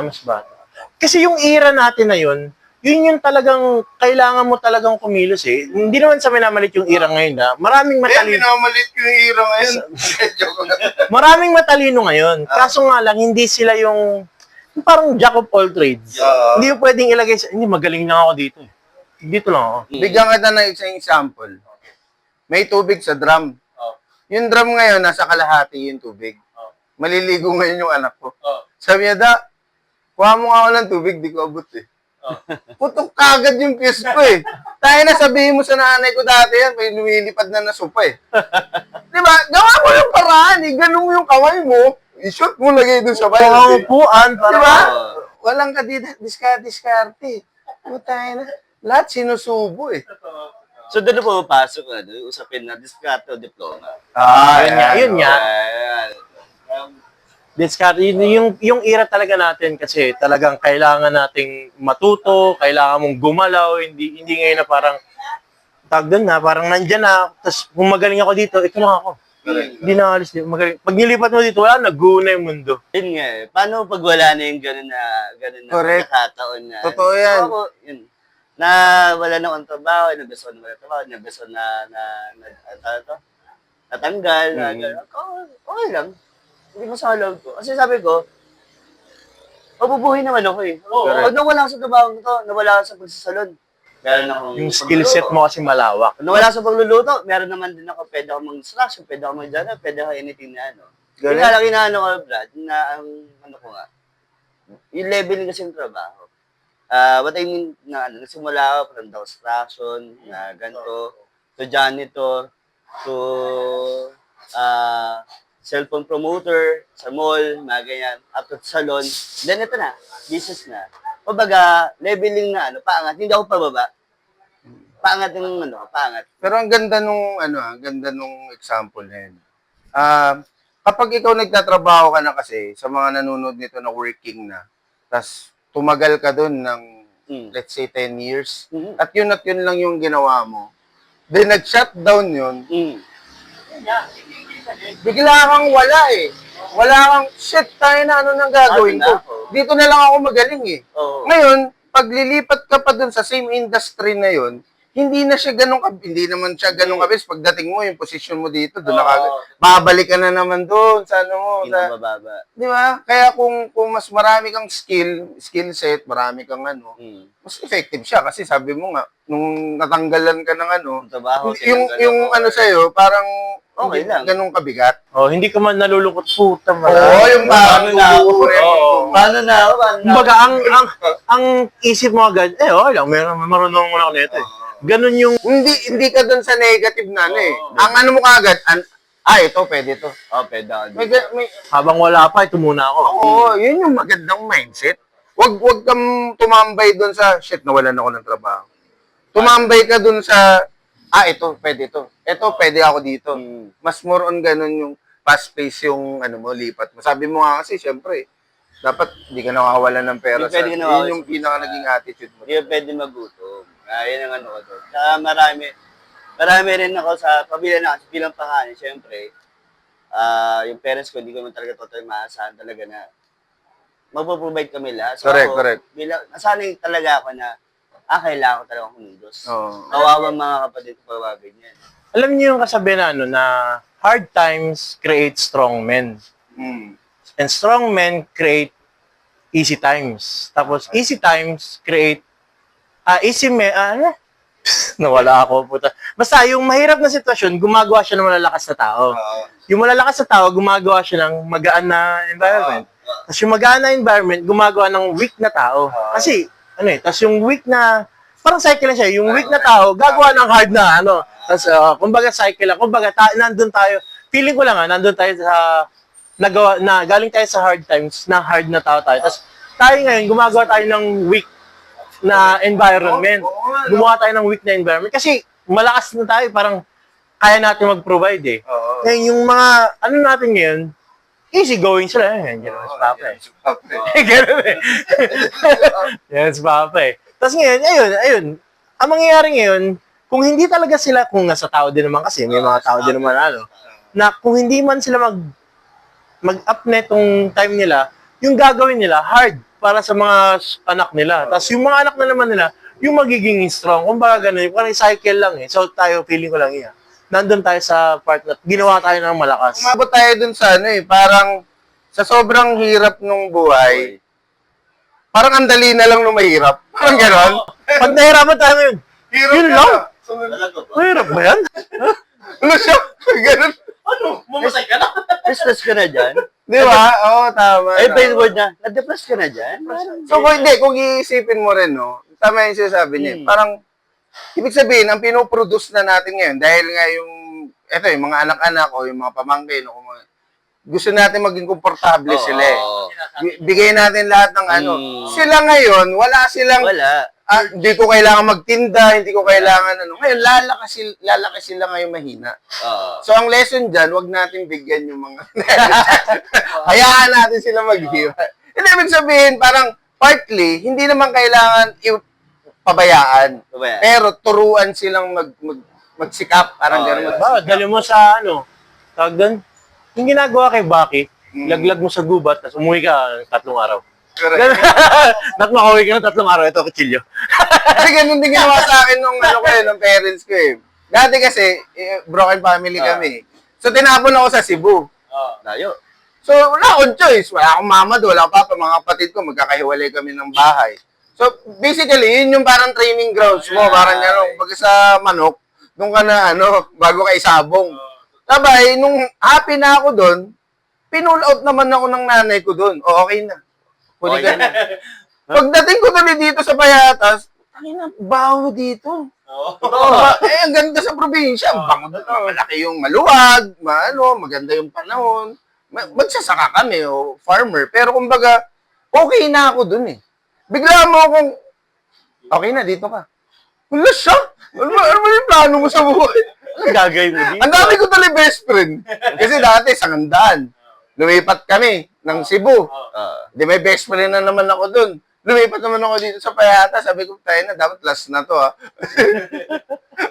Mas bata. Kasi yung era natin na yun yung talagang kailangan mo talagang kumilos eh. Hindi naman sa minamalit yung era ngayon na maraming matalino. Pinamalit ko yung hero ngayon. Joke lang. Maraming matalino ngayon. Kaso nga lang, hindi sila yung parang jack of all trades. Hindi mo pwedeng ilagay sa, hindi, magaling lang ako dito eh. Dito lang ako. Bigyan kita ng isang example. May tubig sa drum. Yung drum ngayon, nasa kalahati yung tubig. Maliligo ngayon yung anak ko. Sabi niya, Da, kuha mo nga ako ng tubig, di ko abot eh. Putok kagad yung kiss ko eh. Tayo na sabihin mo sa nanay ko dati yan, may lumilipad na supa eh. Diba? Gawa mo yung paraan eh. Ganun mo yung kamay mo. I-shoot mo lagay dun sa bayan. Pangupuan. Diba? Walang diskarte. Tayo na. Lahat sinusubo eh. So, doon na pumapasok na doon, usapin na diskarte o diploma. Yun nga. Yung era talaga natin kasi talagang kailangan nating matuto, kailangan mong gumalaw, hindi ngayon na parang tag doon na, parang nandyan na, tapos kung magaling ako dito, ito lang ako. Hindi na alis dito. Magaling. Pag nilipat mo dito, wala, nag-una yung mundo. Yun nga eh. Paano pag wala na yung gano'n na Correct. pagkakataon na. Totoo yan. So, ako, yun. Na wala na akong trabaho, nabeso na wala trabaho, nabeso natanggal, na gano'n. Okay lang. Hindi mo sa loob ko. Kasi sabi ko, mabubuhay naman ako eh. Pag nawala ako sa trabaho ko, nawala ako sa pagsasalon. Meron akong Yung skill set mo kasi malawak. Pag nawala sa pagluluto, meron naman din ako, pwede ako mag-slash, pwede ako mag-dana, pwede ako anything na ano. Yung nga lang inaano ko, Brad, na ang ano ko nga, yung leveling kasi yung trabaho. What I mean, na ano, nagsimula ako from construction, na ganito, to janitor, to cellphone promoter, sa mall, mga ganyan, up to salon. Then ito na, business na. kumbaga, leveling na paangat. Hindi ako pababa. Paangat yung paangat. Pero ang ganda nung, ang ganda nung example na yun. Kapag ikaw nagtatrabaho ka na kasi, sa mga nanonood nito na working na, tas tumagal ka dun ng, let's say, 10 years, at yun lang yung ginawa mo, then nag-shutdown yun, bigla kang wala eh. Wala kang, shit, tayo na ano nang gagawin ko. Dito na lang ako magaling eh. Ngayon, pag lilipat ka pa dun sa same industry na yun, hindi na siya ganun hindi naman siya ganun kabis. Pagdating mo, yung position mo dito, doon babalik ka na naman doon sa ano mo. Pinabababa. Di ba? Kaya kung mas marami kang skill set, marami kang mas effective siya. Kasi sabi mo nga, nung natanggalan ka ng Trabaho, yung sa'yo, parang okay hindi lang. ganun kabigat. Oh, hindi ka man nalulungkot, puta man. Oo, yung Paano na ako? Paano na ako? Kumbaga, ang isip mo agad, okay lang, marunong mo na ako nito eh. Ganun yung... Hindi ka dun sa negative na Ang ano mo kagad, ito, pwede to. Pwede ako. Habang wala pa, ito muna ako. Oo, yun yung magandang mindset. Wag kang tumambay dun sa, shit, nawalan ako ng trabaho. Tumambay ka dun sa, ito, pwede to. Ito, pwede ako dito. Mas more on ganun yung fast pace yung lipat mo. Sabi mo nga kasi, syempre, dapat hindi ka nakawalan ng pera. Yun yung pinaka naging attitude mo. Hindi ka pwede magutom. Yan ang ko doon. Saka marami rin ako sa pamilya bilang pangalan, syempre. Yung parents ko, hindi ko man talaga totally maasahan talaga na magpo-provide kami lahat. So correct. Nasanay talaga ako na, kailangan ko talaga kumilos. Oo. Kawawa mga kapatid ko pa ganyan. Alam niyo yung kasabihan na hard times create strong men. And strong men create easy times. Tapos easy times create nawala ako, puta. Basta yung mahirap na sitwasyon, gumagawa siya ng malalakas na tao. Yung malalakas na tao, gumagawa siya ng magaan na environment. Tapos yung magaan na environment, gumagawa ng weak na tao. Kasi, tapos yung weak na, parang cycle lang siya, yung weak na tao, gagawa ng hard na, Tapos, kumbaga cycle lang. Kumbaga, nandun tayo, feeling ko lang nandun tayo sa, galing tayo sa hard times, na hard na tao tayo. Tapos, tayo ngayon, gumagawa tayo ng weak na environment. Gumawa tayo ng weak na environment. Kasi, malakas na tayo, parang, kaya natin mag-provide eh. Ngayon, yung mga, natin ngayon, easy going sila. Yan si Papa eh. Ganun eh. Yan si Papa eh. Tapos ngayon, ayun. Ang mangyayari ngayon, kung hindi talaga sila, kung nasa tao din naman kasi, may mga tao din naman na kung hindi man sila mag-up na itong time nila, yung gagawin nila, hard para sa mga anak nila. Tapos yung mga anak na naman nila, yung magiging strong. Kung baga ganun, parang cycle lang eh. So tayo, feeling ko lang nandun tayo sa part na ginawa tayo ng malakas. Umabot tayo dun sa parang sa sobrang hirap nung buhay, parang ang dali na lang nung mahirap. Parang gano'n. Pag nahirapan tayo ngayon, yun lang. Mahirap ba yan? Ano siya? Gano'n. Mamasay ka na? Stress ka na dyan? Di ba? Oo, tama. Favorite word na, na-depress ka na dyan? So, kung iisipin mo rin, tama yung sinasabi niya. Parang, ibig sabihin, ang pinoproduce na natin ngayon, dahil nga yung mga anak-anak o yung mga pamangkin, gusto natin maging komportable sila eh. Bigay natin lahat ng Sila ngayon, wala silang, hindi ko kailangan magtinda, hindi ko kailangan Ngayon, lalaki sila ngayon mahina. So, ang lesson dyan, wag natin bigyan yung mga, hayaan natin sila maghira. Hindi, ibig sabihin, parang, partly, hindi naman kailangan pabayaan. Pero, turuan silang magsikap, parang gano'n. Dali mo sa tawag doon, yung ginagawa kay Baki, laglag mo sa gubat, tapos umuwi ka 3 araw. Correct. Nakauwi ka ng 3 araw, ito kutsilyo. Kasi ganun din ginawa sa akin nung parents ko eh. Dati kasi, broken family kami. So, tinapon ako sa Cebu. Layo. So, wala akong choice. Wala akong mama doon, wala akong papa, mga kapatid ko, magkakahiwalay kami ng bahay. So, basically, yun yung parang training grounds mo. Parang gano'n, pag sa manok, nung ka na, bago ka isabong. Sabay, nung happy na ako doon, pinull out naman ako ng nanay ko doon. O, okay na. Pwede ka na. Pagdating ko tuloy dito sa Payatas, tangina, baho dito. Ang ganda sa probinsya. Malaki yung maluwag, maganda yung panahon. Magsasaka kami, farmer. Pero kumbaga, okay na ako dun eh. Bigla mo akong, okay na, dito ka. Wala siya. Ano ba yung plano mo sa buhay? Ano gagawin mo dito? Ang dami ko tuloy best friend. Kasi dati, Sangandaan. Lumipat kami ng Cebu. Di may best friend na naman ako dun. Lumipat naman ako dito sa Payata. Sabi ko, tayo na, dapat last na to, ha.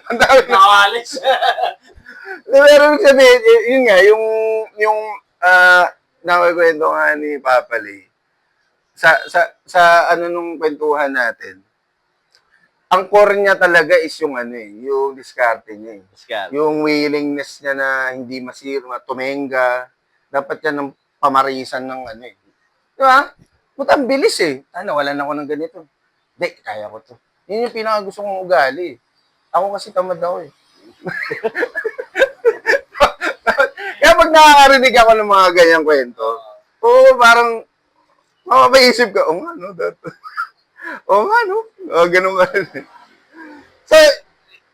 Ang dami na. Nakawalis. Pero sabihin, yun nga, yung nakikwento nga ni Papa Lee, sa ano nung kwentuhan natin, ang core niya talaga is yung yung diskarte niya. Yung willingness niya na hindi masira, tumenga, dapat yan ng pamarisan ng Di ba? Puta, ang bilis eh. Wala na ako ng ganito. Hindi, kaya ko to. Yun yung pinakagusto kong ugali. Ako kasi tamad ako eh. Kaya pag nakakarinig ako ng mga ganyang kwento, parang mapapaisip ka, nga, no? Nga, no? Ganun ka rin. So,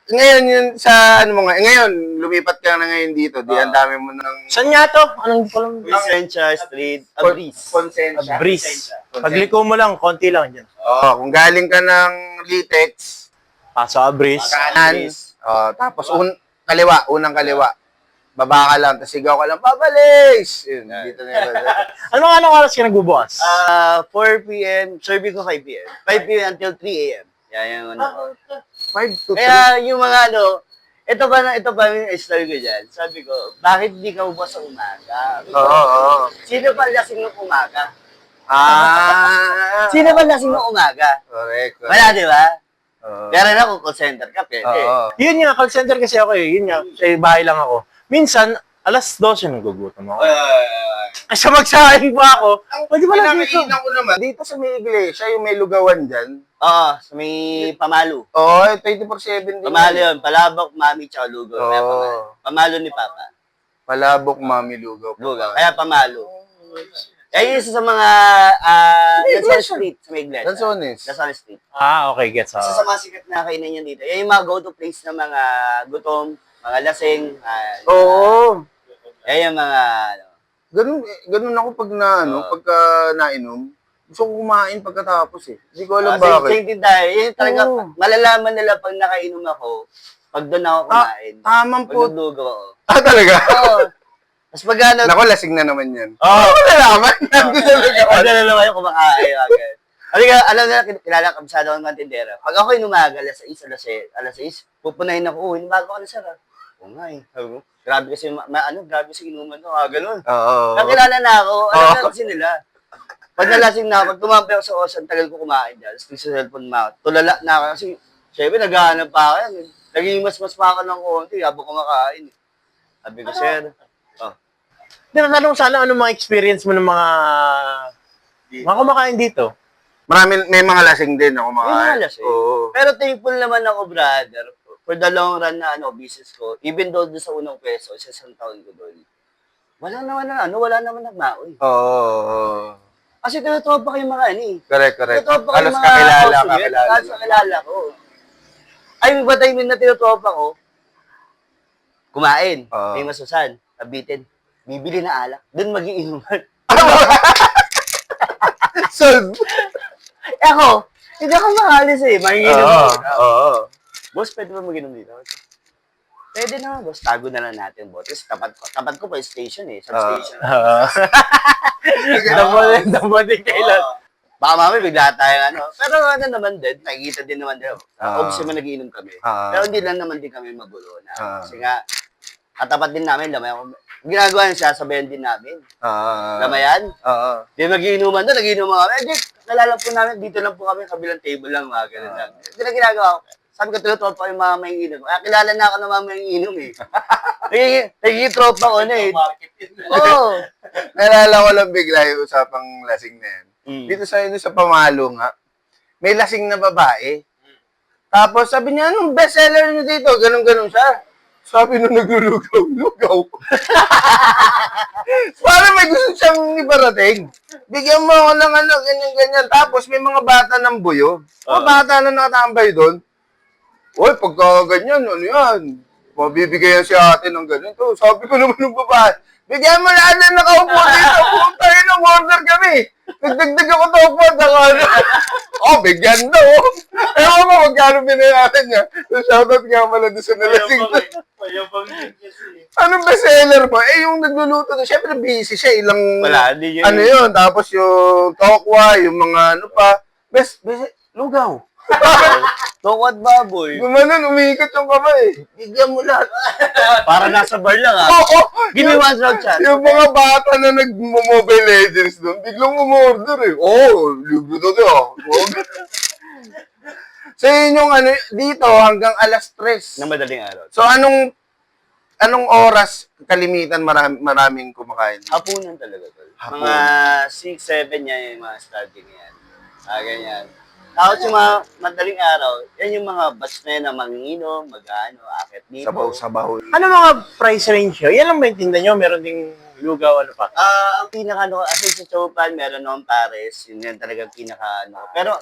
ngayon yun sa, ngayon, lumipat ka na ngayon dito, ang dami mo ng... Saan nga to? Anong ko lang? Vicente Street, Abris. Konsensya. Breeze. Pagliko mo lang, konti lang dyan. Kung galing ka ng Litex, Paso Abris. kanan, tapos unang kaliwa. Baba ka lang, tapos sigaw ka lang, papalis! Yun, dito na yun. Anong oras ka nagbubukas? 4 p.m. Serving ko 5 p.m. 5 p.m. until 3 a.m. Yan yung ano. 5 to 3. Kaya yung mga ito pa yung story ko dyan. Sabi ko, bakit di ka ubos sa umaga? Oo. Sino pa lasing ng umaga? Sino Sino ba lasing ng umaga? Correct. Wala, di ba? Oo. Kaya rin ako, call center ka, pwede. Oo. Yun nga, call center kasi ako eh. Yun nga, sa bahay lang ako. Minsan, alas 12 nagugutom ako. Kasi magsahin pa ako. Pwede ba lang dito? Pinakainan ko naman, dito sa may iglesia, yung may lugawan dyan. Oo, sa may Pamalo. Oo, 24/7 din. Pamalo yun, Palabok, Mami, tsaka Lugaw. Kaya Oo. Pamalo. Pamalo ni Papa. Palabok, Mami, Lugaw. Lugaw. Kaya Pamalo. Kaya yun isa sa mga Lanzon Street sa may iglesia. Lanzones. Lanzon Street. Okay, gets. Isa sa mga sikat na kainan yan dito. Yan yung mga go-to place ng mga gutom, mga lasing. Oo. Yan yung mga Ganun ako pag pagka nainom. Gusto ko kumain pagkatapos eh. Hindi ko alam same bakit. din tayo. Yun talaga, Oo. malalaman nila pag nakainom ako, pag doon ako kumain. Tamang Pag po. naglugaw ako. Talaga? Oo. Tapos pag ano, Nako, lasing na naman yan. Oo. Wala naman. Nandun sa lugawan. pag ano naman yung kumakain. agad. Alam na, kilala ka masyado akong mga tindera. Pag ako inumaga, alas 6, pupunahin ako, inumaga ko na sarap. Oo nga eh. Sabi ko, grabe kasi, grabe kasi inuman ko, ganun. Oo. Nakilala na ako, alam na kasi nila. Pag nalasing na ako, pag tumampi ako sa osan, tagal ko kumain dyan. Tapos sa cellphone mo, tulala na ako. Kasi, syempre, naghahanap pa ako yan. Naging mas pa ako ng konti, habang kumakain. Sabi ko, sir, Tinatanong sana ano mga experience mo ng mga kumakain dito. May mga lasing din ako mga. May mga lasing. Oo. pero thankful naman ako, brother, for the long run na business ko, even though doon sa unang peso, sa isang taon ko doon, wala naman nagmaoy. Oo. Kasi tinutuwa pa kayo mga Correct. Tinutuwa pa kayo Halos mga kakilala. halos kakilala ko. Ay, may batay min na tinutuwa pa ko, kumain, Oo. may masusan, abitin, bibili na alak, doon mag-iinuman. Solve. Ako, hindi ako makalis manginginom ako. Oo. Boss, pwede ba mag-inom dito? Pwede na, boss. Tago na lang natin, boss. Tapos tapat ko pa yung station substation. Damo din kailan. Baka mami, bigla tayo Pero ano naman din, nakikita din naman din. Obviously, nagiinom kami. Pero hindi lang naman din kami magulo na. Kasi nga, katapat din namin, lamay ako. Ginagawa niya, sasabayan din namin. Lamayan? Oo. Di magiinuman doon, nagiinuman kami. Di, nalala po namin, dito lang po kami, kabilang table lang, mga ganun lang. Hindi na ginagawa ko. Sabi ko, tinutropa ko yung mga manginginom. Kaya kilala na ako ng mga manginginom Nagigitropa ko na Oo. Nalala ko lang bigla yung usapang lasing na yan. Dito sa Pamalo nga, may lasing na babae. Tapos sabi niya, anong bestseller niyo dito? Ganun siya. Sabi nung lugaw. Parang may gusto siyang ibarating. Bigyan mo ako ng ganyan. Tapos may mga bata ng buyo. Mga bata na nakatambay doon. Uy, pagka ganyan, ano yan? Mabibigay yan si ate ng ganito. Sabi ko naman ng babae, Bigyan mo lahat na nakaupo dito. Puta yun, order kami. Nagdagdag ako tokwa. Bigyan daw. Ewan mo, magkano binayaran niya. So, shoutout nga pala doon sa nalasing. Anong bestseller mo? Yung nagluluto doon, syempre busy siya. Wala, hindi yun. Ano yun? Tapos yung tokwa, yung mga ano pa. Lugaw. Tokwa at baboy. Gumanon, umiikot yung kamay. Bigyan mo lahat. Para nasa bar lang Oo. Give me one round chat. Yung mga bata na nag-mobile legends doon, biglang umorder eh. Libre to So yun yung ano, dito hanggang alas 3. Na madaling araw. So anong oras kalimitan maraming kumakain? Hapunan talaga tol. Hapon. Mga 6, 7 yan yung mga starting yan. Ganyan. Tapos yung mga madaling araw, yan yung mga batch na yan na manginginom, akit dito. Sabaw-sabaw. Ano mga price range nyo? Yan lang ba yung tinda nyo? Meron ding lugaw, ano pa? Ang pinaka as sa Chopan, meron akong pares. Yun yan talagang pinaka Pero,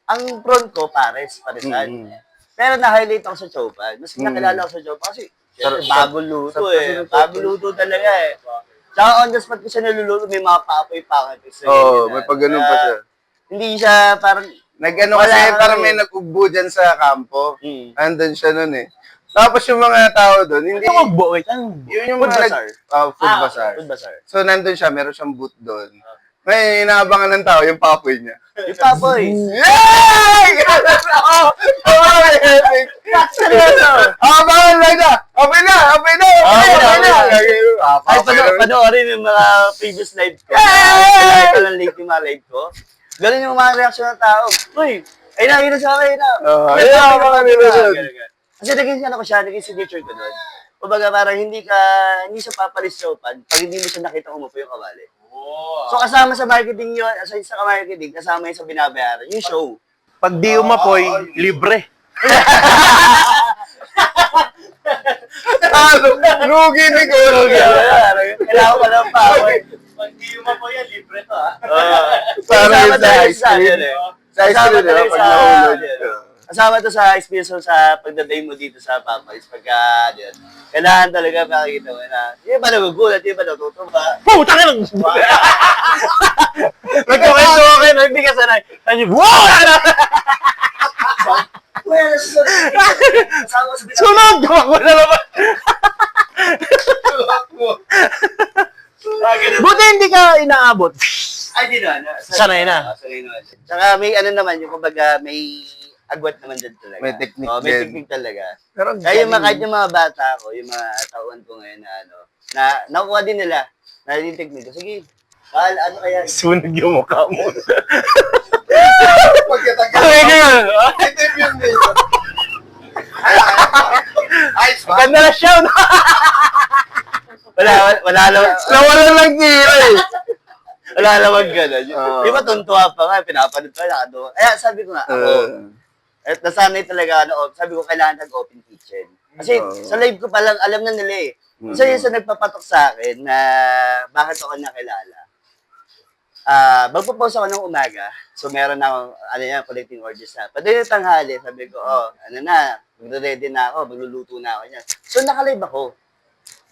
ang front ko, paresan. Pero na-highlight ako sa Chopan. Mas nakilala ako sa Chopan kasi bagong luto Bagong luto talaga eh. Tsaka on the spot ko siya naluluto, may mga paapoy pa. May pag ganun pa siya. Hindi siya parang Nag-ano Wala kasi ka parang eh. may nag-ugbo dyan sa kampo. Andun siya nun eh. Tapos yung mga tao doon, hindi... Ano magbo? Wait, ano? Yun yung Food mga bazaar. Food bazaar. Food bazaar. So nandun siya, meron siyang booth doon. Ngayon, inaabangan ng tao yung papoy niya. Yung papoy. Yay! Abangan lang na! Apay na! Ay, panoorin yung mga previous live ko. Yay! Ito lang late yung mga live ko. Ganun yung mga reaksyon ng tao. Uy, ayun na sa akin na. Ayun, mga nila doon. Kasi naging signature ko doon. Kumbaga parang hindi siya papalis sa upan pag hindi mo siya nakita umupo yung kawali. So kasama sa marketing yun, sa marketing, kasama yun sa binabayaran, yung show. Pag di umapoy, libre. Lugi ni ko. Kailangan ko lang pa. Pag di umapoy yan, libre to Parang yun sa ice cream. Sa ice cream, di ba? Pag nahulog. Kasama to sa experience mo sa pagdaday mo dito sa Popeyes. Pagka, yun, kailangan talaga makikita mo na, yung ba nagugulat, yung ba natutuwa. Puta ka lang! Nagkakento ko kayo, hindi ka sanay. Wow! Sunod! Tumakbo na naman! Buti hindi ka inaabot. Ay, di na. Sanay na. Sanay na. Tsaka may ano naman, yung kumbaga may agwat naman dyan talaga. May technique May din. technique talaga. Pero Kaya kahit yung mga bata ko, yung mga tauhan ko ngayon na nakuha din nila, na yung technique ko. Sige, ano kaya? Sunog yung mukha mo. pagkatagal. Ay, ganyan. Itip yun dito. Ice ba? Ganda na siya. Wala naman. Nawala lang tira eh. Wala naman gano'n. Di ba tuntua pa nga, pinapanood pa, nakatuwa. Kaya sabi ko nga, ako, at nasanay talaga, sabi ko, kailangan nag-open kitchen. Kasi sa live ko palang, alam na nila eh. Isa yun sa nagpapatok sa akin na bakit ako nakilala. Magpo-post ako ng umaga. So, meron na akong, collecting orders na. Pwede yung tanghali, sabi ko, magre-ready na ako, magluluto na ako niyan. So, nakalive ako.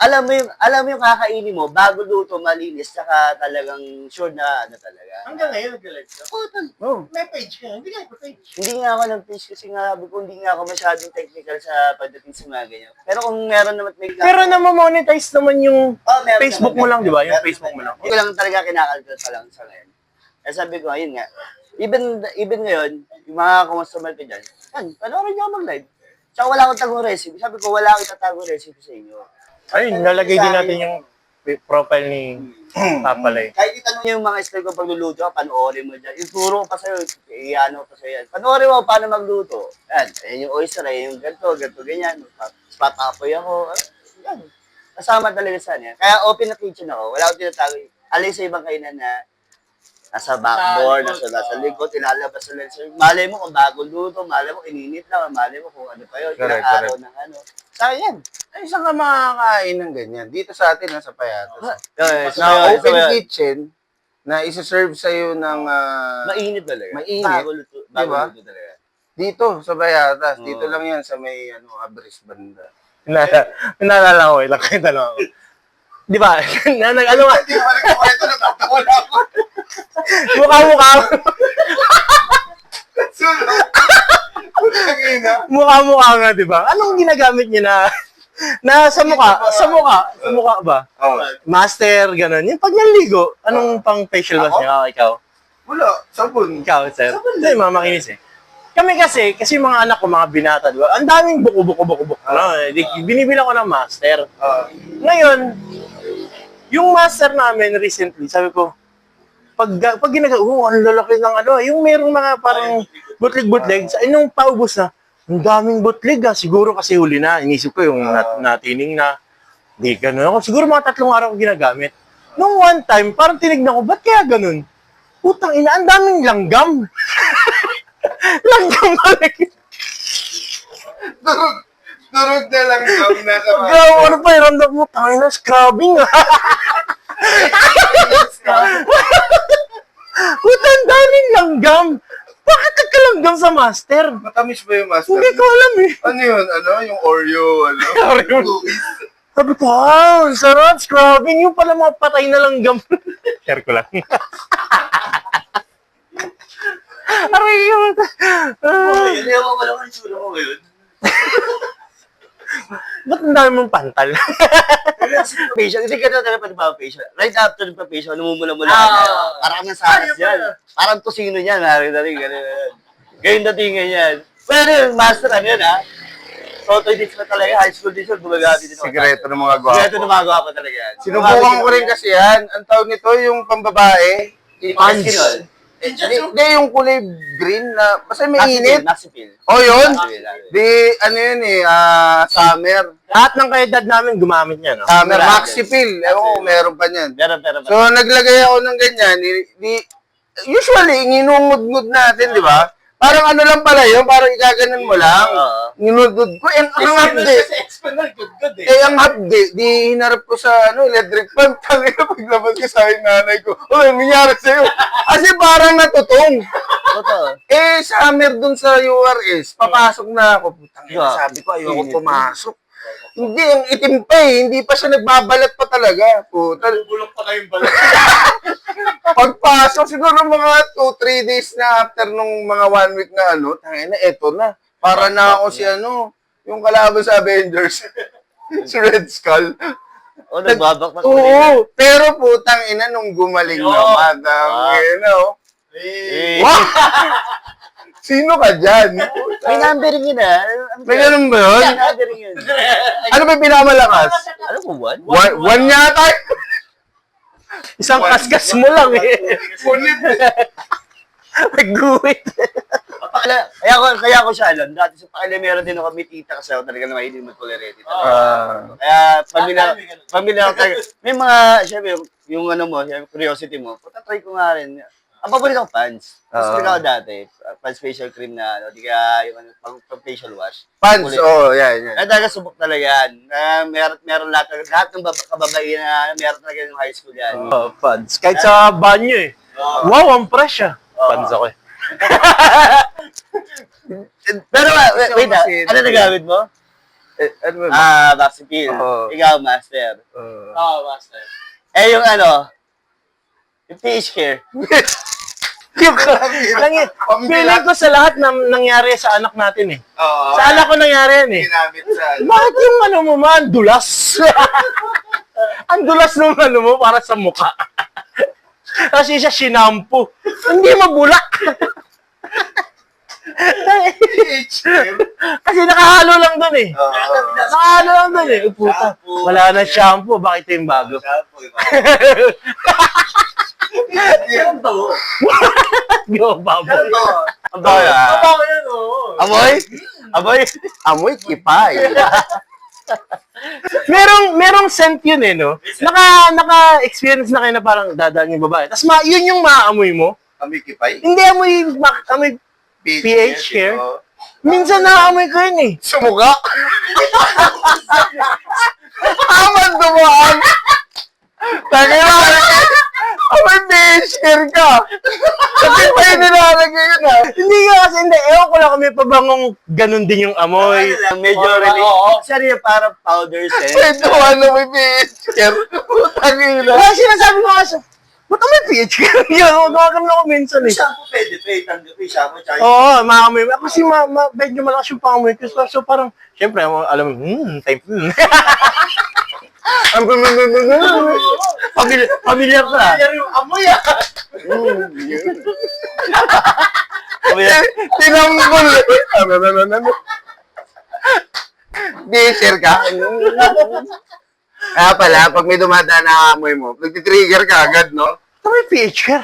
Alam mo yung kakainin mo, bago luto, malinis, saka talagang sure na talaga. Hanggang ngayon, nag-live ka. May page ka. Hindi ka page. Hindi nga ako nag-page kasi nga, sabi ko, hindi nga ako masyadong technical sa pagdating sa mga ganyan. Pero kung meron naman may... Pero namamonetize naman yung meron Facebook naman. mo lang, di ba? Yung Meron Facebook naman. mo lang. Hindi ko lang talaga kinakalkal pa lang sa ngayon. Kaya sabi ko, ayun nga, even ngayon, yung mga customer ko dyan, panoorin nyo ako mag-live. Tsaka wala akong tagong recipe. Sabi ko, wala akong tatagong recipe sa inyo. Ayun, nalagay din natin yung profile ni Papalay. Kahit itanong yung mga style ko pagluluto, panoorin mo dyan. Ituro ko pa sa'yo, iano pa sa'yo yan. Panoorin mo paano magluto. Yan yung oyster, yan yung ganito, ganyan. Patapoy ako. Yan. Kasama talaga sa niya. Kaya open na kitchen ako. Wala akong tinatago. Alay sa ibang kainan na nasa backboard, nasa likod, ilalabas sa lens. Malay mo kung bagong luto, malay mo ininit lang, malay mo kung ano pa yun, ilang araw ng ano. Saka yan. Ay, saan ka makakain ng ganyan? Dito sa atin, sa Payatas. So, Na open kitchen, na isa-serve sa'yo ng... mainit talaga. Mainit. Bagong luto Diba? talaga. dito, sa Payatas. Dito lang yan, sa may Abris banda. Naalala ko, ilang kayo tanong ako. Di ba? Ano nga? Hindi ko balik ko ito, natatawa na ako. Mukha-mukha. Sunod. Putang ina. Mukha-mukha nga, di ba? Anong ginagamit niya na sa mukha? Sa mukha ba? Oh. Master, ganun. Yung pag naligo, anong pang facial wash niya? Ikaw? Wala, sabon. Ikaw, sir? Hindi, mamakinis eh. Kami kasi yung mga anak ko, mga binata, di ba? Ang daming buko-buko. No? Binibilang ko ng master. Ngayon, yung master namin recently, sabi ko, pag ginagawa, ang lalaki ng ano, yung merong mga parang butlig-butlig, nung paubos na, ang daming butlig siguro kasi huli na, inisip ko yung natining na, di ganun ako, siguro mga 3 araw ko ginagamit. Nung one time, parang tinignan ko, ba't kaya ganun? Putang ina, ang daming langgam. Langgam balik. Durog na lang daw nasa mga. Gawa, ano pa yung ramdam mo? Tangin na, scrubbing Putang daming langgam. Bakit nagkalanggam sa master? Matamis ba yung master? Hindi ko alam eh. Ano yun? Ano? Yung Oreo, ano? Oreo. Cookies. Sabi ko, wow, sarap, scrubbing. Yung pala mga patay na langgam. Share ko lang. Aray yun. Hindi ako wala kang sura ko ngayon. Ba't ang dami mong pantal? Facial, hindi ka na talaga pwede ba facial? Right after the facial, namumula-mula ka na. Parang nasaras yan. Parang tosino yan, hari-hari, gano'n. Gayong datingan yan. Pero yung master, ano yun, ha? Totoy days na talaga, high school days yun, gumagamit din ako. Sikreto ng mga gwapo. Sikreto ng mga gwapo talaga yan. Sinubukan ko rin kasi yan. Ang tawag nito, yung pambabae. Pans. Hindi, yung kulay green na, basta may init. Maxipil. Oh, yun? Maxipil. Di, ano yun eh, summer. Lahat ng kaedad namin gumamit niya, no? Summer, Marami. Maxipil. Ewan ko, meron pa niyan. Pero. So, naglagay ako ng ganyan. Usually, nginungud-ngud natin, di ba? Parang ano lang pala yun, parang igaganon mo lang. Oo. Nginudud ko. Ang hapde. Ang hapde. Di hinarap ko sa electric fan. Tangina, paglabas ko sa aking nanay ko. Oh, ang nangyari sa'yo. Kasi parang natutong. Totoo. Summer dun sa URS. Papasok na ako. Putangina, Yeah. sabi ko, ayoko pumasok. Hindi, ang itim pa eh. Hindi pa siya nagbabalat pa talaga. Puta. Bulok pa kayong balat. Pagpasok, siguro mga 2-3 days na after nung mga 1 week na tangina, eto na. Para na ako si yung kalaban sa Avengers. Si Red Skull. O, nagbabak pa. Oo, pero putang ina nung gumaling naman. Tangina, oh. Wow! Sino ka dyan? May numbering yun, ha? May ganun ba yun? May numbering yun. Ano ba yung pinakamalakas? Ano po, one? One yata. Isang kaskas mo lang eh. Punit. Nag-guwit. Kaya ko siya alam. Dati sa pakila meron din ako may tita kasi ako talaga na mahilig mag-tolerate. Kaya pamilya ako talaga. May mga, syempre, yung ano mo, yung curiosity mo, try ko nga rin. Ang paborito ko pants. Gusto ko dati, pants facial cream na, di kaya yung facial wash. Pants, yan. Kaya talaga subok talaga yan. Meron lahat ng kababaihan na meron talaga yung high school yan. Pads. Kahit sa banyo eh. Wow, ang fresh ah. Pads ako eh. Pero wait ano nagamit mo? Ano ba? Maxipil. Oo. Ikaw, master. Master. Yung yung PH care. Feeling ko sa lahat na nangyari sa anak natin eh. Oo. Sa anak ko nangyari yan eh. Ginamit sa Bakit yung mo man, dulas? Ang dulas ng mo para sa mukha. Kasi siya sinampo. Hindi mabulak. Kasi nakahalo lang dun eh. Nakahalo lang dun eh. Puta, wala na shampoo. Bakit ito yung bago? Yo, baboy. Ang bago yan, Amoy? Amoy kipay. Merong scent yun eh, no? Naka-experience na kayo na parang dadaan yung babae. Tapos yun yung maaamoy mo. Amoy kipay? Hindi amoy PH care. Minsan naaamoy ko yun eh. Sumuga? Aman dumaan. Tangina, may beer ka. Kasi pa yung nilalagay yun ah. Hindi nga kasi, hindi. Ewan ko lang kung may pabangong ganun din yung amoy. Ano lang, medyo related. Siya rin parang powder scent. Ito, ano, may beer. Putang ina. Kaya sinasabi ko kasi, ba't may PH ka? Yun, gawagam na ako minsan eh. Shampoo pwede, tanggapin shampoo, tsaka Oo, maamoy. Kasi medyo malakas yung pangamoy ko. So parang, syempre, alam mo, type. Ang Familiar ka. Yan yung amoy ah. tinambol. Beer ka. Kaya pala, pag may dumadaan na amoy mo, nagtitrigger ka agad, no? Ito may PH ka.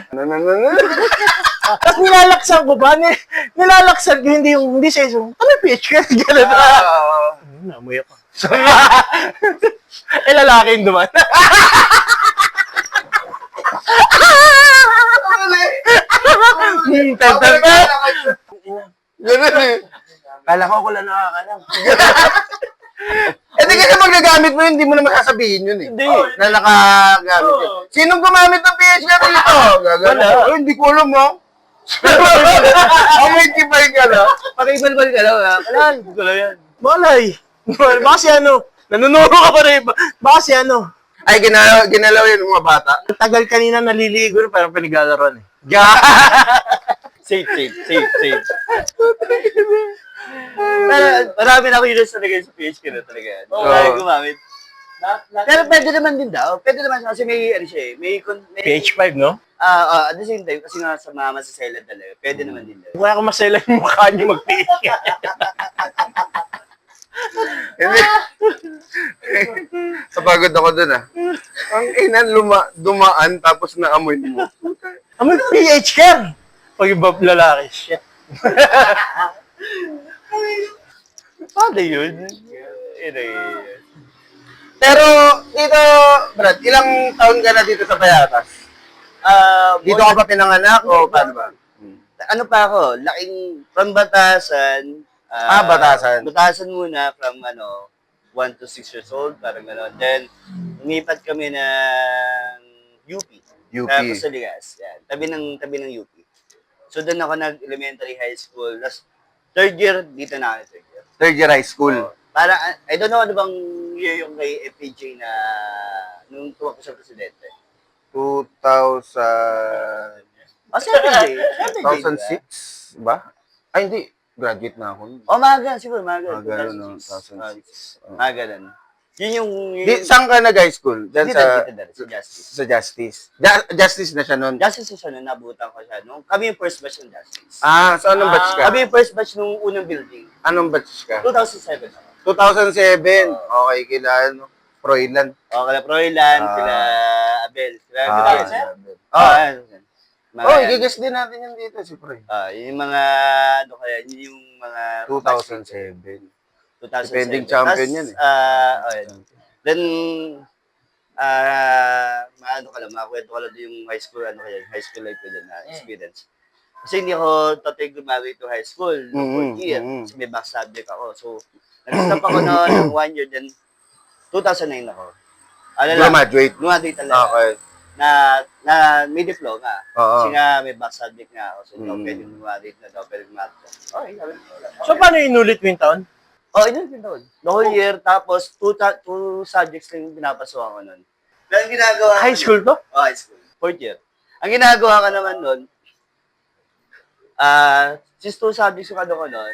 Tapos nilalaksan ko ba? Nilalaksan ko, hindi sa isang, ito may PH ka. Gano'n na. Namoy ako. Eh, lalaki yung duman. Ganun eh. Kala ko ako lang nakakalam. Eh, di kasi pag nagamit mo yun, hindi mo na masasabihin yun eh. Hindi. Na nakagamit yun. Sinong gumamit ng PH ka dito? Gagano. Wala. Oh, hindi ko alam mo. Ang may kipay ka na. pakibalbal ka lang ha. Wala, hindi ko lang yan. Malay. Baka si ano, nanunuro ka pa rin. Baka si ano. Ay, ginalaw yun ng mga bata. Ang tagal kanina naliligo na parang pinaglalaro eh. Safe. Pero marami na ako yun talaga sa PH ko na talaga yan. Oo. Kaya gumamit. Pero pwede naman din daw. Pwede naman kasi may, ano siya eh, may PH5, no? at the same time, kasi nga sa mga masasela talaga, pwede naman din daw. Kaya kung masela yung mukha niyo mag-PH. Hindi. Kapagod ako dun ah. Ang inan dumaan tapos naamoy mo. May PH ka. Pag iba lalaki, shit. Paano yun? Pero dito, Brad, ilang taon ka na dito sa Payatas? Dito ka ba pinanganak o paano ba? Ano pa ako? Laking from Batasan. Batasan. Batasan muna from 1 to 6 years old, parang gano'n. Then, lumipat kami ng UP. UP. Sa Ligas. Yan. Tabi ng UP. So, doon ako nag-elementary, high school. Tapos, third year, dito na ako third year. Third year high school. Para, I don't know ano bang year yung kay FPJ na nung tumakbo sa presidente. 2000... Si FPJ. 2006 ba? Ay, hindi. Graduate na ako. Maga, siguro, maga. Maga, no, 2006. Maga nun. Yun yung... Saan ka nag-high school? Diyan sa Justice. sa Justice. Justice na siya noon. Justice siya nun, nabutan ko siya. Nung, kami yung first batch ng Justice. So anong batch ka? Kami yung first batch nung unang building. Anong batch ka? 2007 ako. 2007. Okay, kila ano? Froilan. Kala Proylan, kila Abel. Kila Gigas din natin yan dito, si Froy. yung mga, ano kaya, yung mga... 2007. 2007. Defending champion yan eh. Then, maano ka lang, makakwento ko lang yung high school, high school life ko dyan na experience. Kasi hindi ako totally gumagay to high school noong 4th year. Kasi may back subject ako. So, nag-stop ako ng 1 year, then 2009 ako. Graduate. Graduate talaga. Okay. Na may diploma. Oo. Kasi nga may back subject nga ako. So, pwede graduate na daw, pwede graduate. Okay, sabi ko. So, paano inulit mo yung taon? Inulit yung taon. The whole year, tapos two subjects lang yung pinapasuhan ko nun. Ang ginagawa High school to? high school. 4th year. Ang ginagawa ko naman nun, since 2 subjects yung ano ko nun,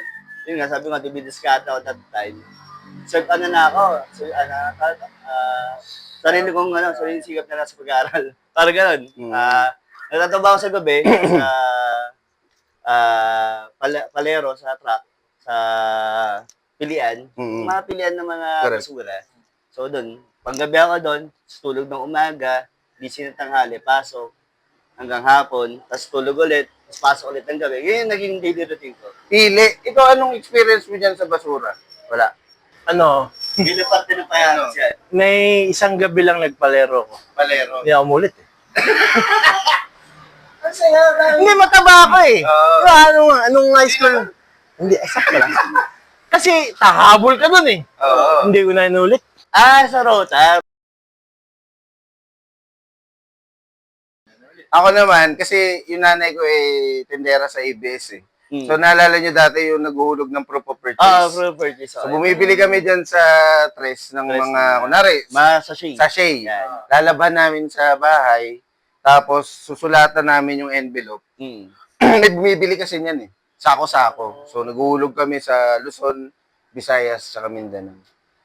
yun nga, sabi ko, to be discount out at that time. So, ano na ako, sarili sikap na lang sa pag-aaral. Parang ganun. Nagtataba ako sa gabi, sa palero, sa truck, sa pilian, mga pilian ng mga basura. So, doon, panggabi ako doon, tulog ng umaga, gising ng tanghali, pasok, hanggang hapon, tapos tulog ulit, tapos pasok ulit ng gabi. Yun yung naging daily routine ko. Pili. Ito, anong experience mo dyan sa basura? Wala. Ano, Bilang parte ng payanos yan. may isang gabi lang nagpalero ko. Palero. Hindi ako umulit eh. Ang saya ka. Hindi, mataba ako eh. Anong high school? Hindi, sakto lang. Kasi tahabol ka dun eh. Oo. Hindi ko na inulit. Sa Rota. Ako naman, kasi yung nanay ko tendera sa ABS eh. So, naalala nyo dati yung naghuhulog ng proof of purchase. Property. So, bumibili kami dyan sa tres ng mga, kunwari, Sachet. sachet. Yan. Lalaban namin sa bahay, tapos susulatan namin yung envelope. May bumibili kasi niyan eh. Sako-sako. So, naghuhulog kami sa Luzon, Visayas, sa Mindanao.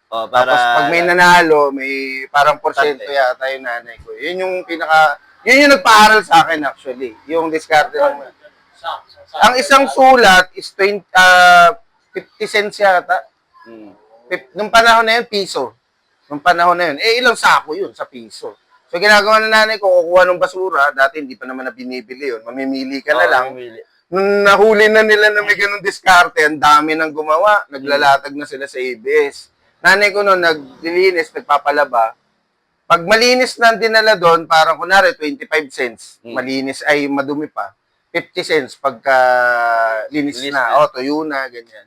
Para... Tapos, pag may nanalo, may parang porsyento yata yung nanay ko. Yun yung yun yung nagpaaral sa akin actually. Yung diskarte ng... Ang isang sulat is 50 cents yata. Nung panahon na yun, piso. Nung panahon na yun. Ilang sako yun sa piso. So, ginagawa ng nanay ko, kukuha ng basura. Dati, hindi pa naman na binibili yun. Mamimili ka na lang. Nung nahuli na nila na may ganun diskarte, ang dami nang gumawa. Naglalatag na sila sa ABS. Nanay ko noon, naglilinis, nagpapalaba. Pag malinis na dinala doon, parang kunwari, 25 cents. Malinis ay madumi pa. 50 cents pagka linis na. Tuyo na, ganyan.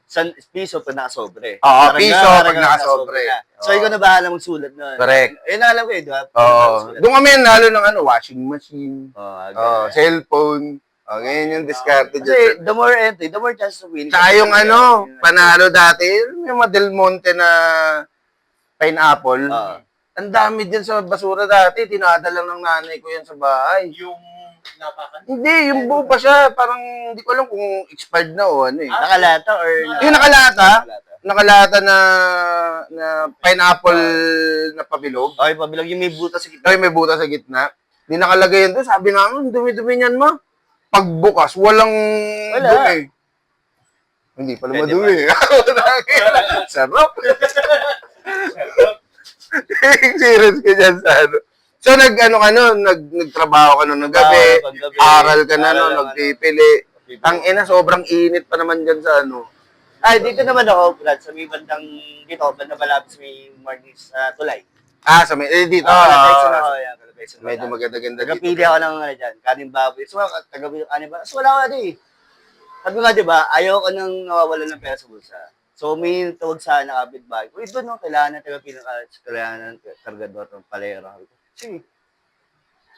Piso pag nakasobre. Oo, piso pag nakasobre. So, ikaw na bahala magsulat nun. Correct. Alam ko di ba? Doon kami nalo ng washing machine, cellphone. Ganyan yung diskarte Kasi dyan. the more entry, the more chance to win. Tsaka yung panalo dati, yung mga Del Monte na pineapple. Ang dami dyan sa basura dati. Tinadala ng nanay ko yan sa bahay. Yung napakan. Hindi, yung buo pa siya. Parang hindi ko alam kung expired na o ano eh. Nakalata or... Yung nakalata na pineapple na pabilog. Okay, pabilog yung may butas sa gitna. Ay, may butas sa gitna. Hindi nakalagay yan doon. Sabi namin, dumi-dumi niyan ma. Pagbukas, walang dumi. Hindi pala madumi. Sarap. Serious ka dyan sa ano. So, nagtrabaho ka nun ng gabi, aral ka na nun, nagpipili. Ang sobrang init pa naman dyan sa ano. Ay, dito naman ako, Brad, sa may bandang dito, bandang malapit sa may Marnis, Tulay. Dito. Kalabaisan ako, yan, Kalabaisan. Medyo maganda-ganda dito. Nagpili ako ng dyan, kanin baboy. So, tagabi yung kanin baboy. So, wala ko eh. Sabi nga, di ba, ayaw ko nang nawawala ng pera sa bulsa. So, may tawag sa nakabit-bag. Uy, doon, no, kailangan na kailangan ng kargador ng palera. Sige.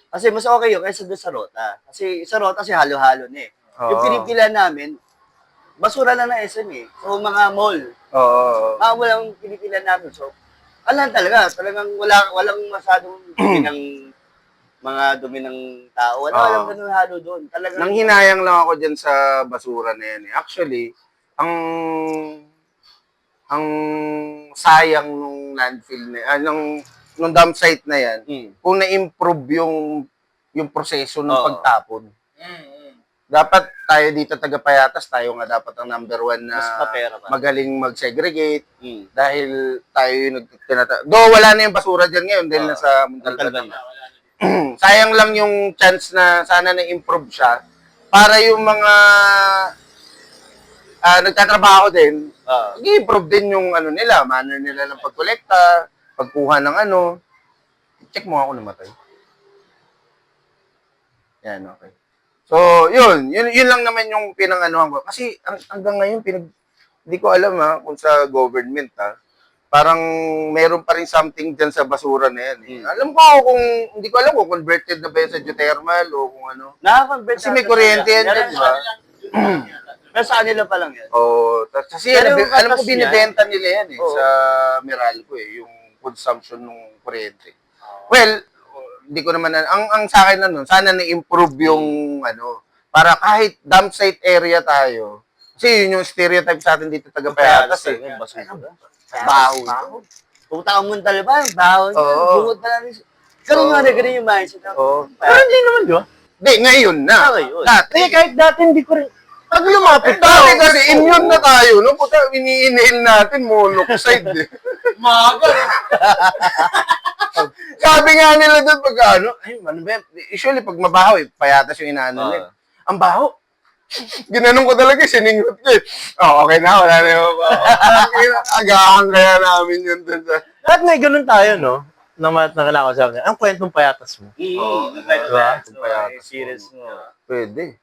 Kasi mas okay yun kaysa doon sa rota. Kasi sa rota, kasi halo-halo na eh. Yung pinipila namin, basura lang ng SM eh. So, mga mall. Mga mall ang pinipila namin. So, alam talagang walang masyadong dumi ng mga dumi ng tao. Walang ganun halo doon. Talagang... Nang hinayang lang ako dyan sa basura na yan eh. Actually, ang sayang nung landfill na nung dump site na yan, kung na-improve yung proseso ng pagtapon. Dapat tayo dito taga-Payatas, tayo nga dapat ang number 1 na magaling mag-segregate dahil tayo yung Though wala na yung basura dyan ngayon dahil nasa Muntalban na. Sayang lang yung chance na sana na-improve siya para yung mga nagtatrabaho din, i-improve din yung manner nila ng pagkolekta, pagkuha ng check mo ako namatay. Yan, okay. So, yun lang naman yung pinanganuhan ko. Kasi hanggang ngayon, hindi ko alam kung sa government parang meron pa rin something dyan sa basura na yan. Hindi ko alam kung converted na ba yan sa geothermal o kung ano. Naka-convert kasi may kuryente yan dyan, di ba? Pero sa kanila pa lang yan. Kasi alam ko binibenta nila yan sa Meralco yung consumption ng kuryente. Well, hindi ko naman, ang sa akin nun, sana na-improve yung para kahit dump site area tayo, kasi yun yung stereotype sa atin dito taga-Payatas baho. Pumunta ka Muntal ba? Baho niya. Bungod pa lang. Ganun yung mindset. Pero hindi naman, di ba? Hindi, ngayon na. Dati. Kahit dati hindi ko rin. Pag lumapit Dati kasi immune na tayo, no? Puta, ini-inhale natin, monoxide. Maga. Sabi nga nila doon usually pag mabaho, Payatas yung inaano nila. Ang baho. Ginanong ko talaga, siningot ko okay na, wala na yung agahan kaya namin yun dun sa... At may ganun tayo, no? Nakala ko sabi niya, ang kwentong Payatas mo. Diba? Serious mo. Pwede.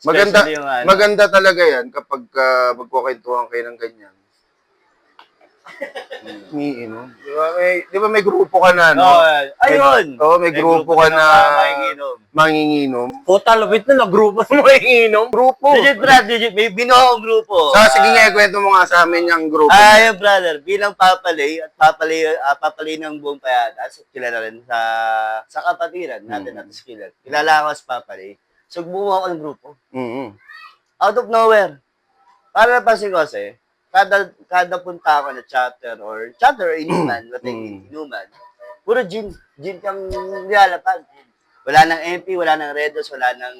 Maganda talaga yan kapag magkukwentuhan kayo ng ganyan. Umiinom. Di ba may grupo ka na, no? Oh, ayun. Oo, may grupo ka na Manginginom. manginginom. Puta, lupit na, nag-grupo na mga iinom. Grupo. Legit, Brad, legit. May binuo akong grupo. So, sige nga, kwento mo nga sa amin yung grupo. Ayun, brother. Bilang papalay, at papalay ng buong payatas, kilala rin sa kapatiran natin at skillet. Kilala ako as papalay. So, bumuo ako ng grupo. Mm-hmm. Out of nowhere. Para napansin ko kasi, kada punta ako na chapter or inuman, inuman, puro gin kang nilalapag. Wala nang MP, wala nang Redos, wala nang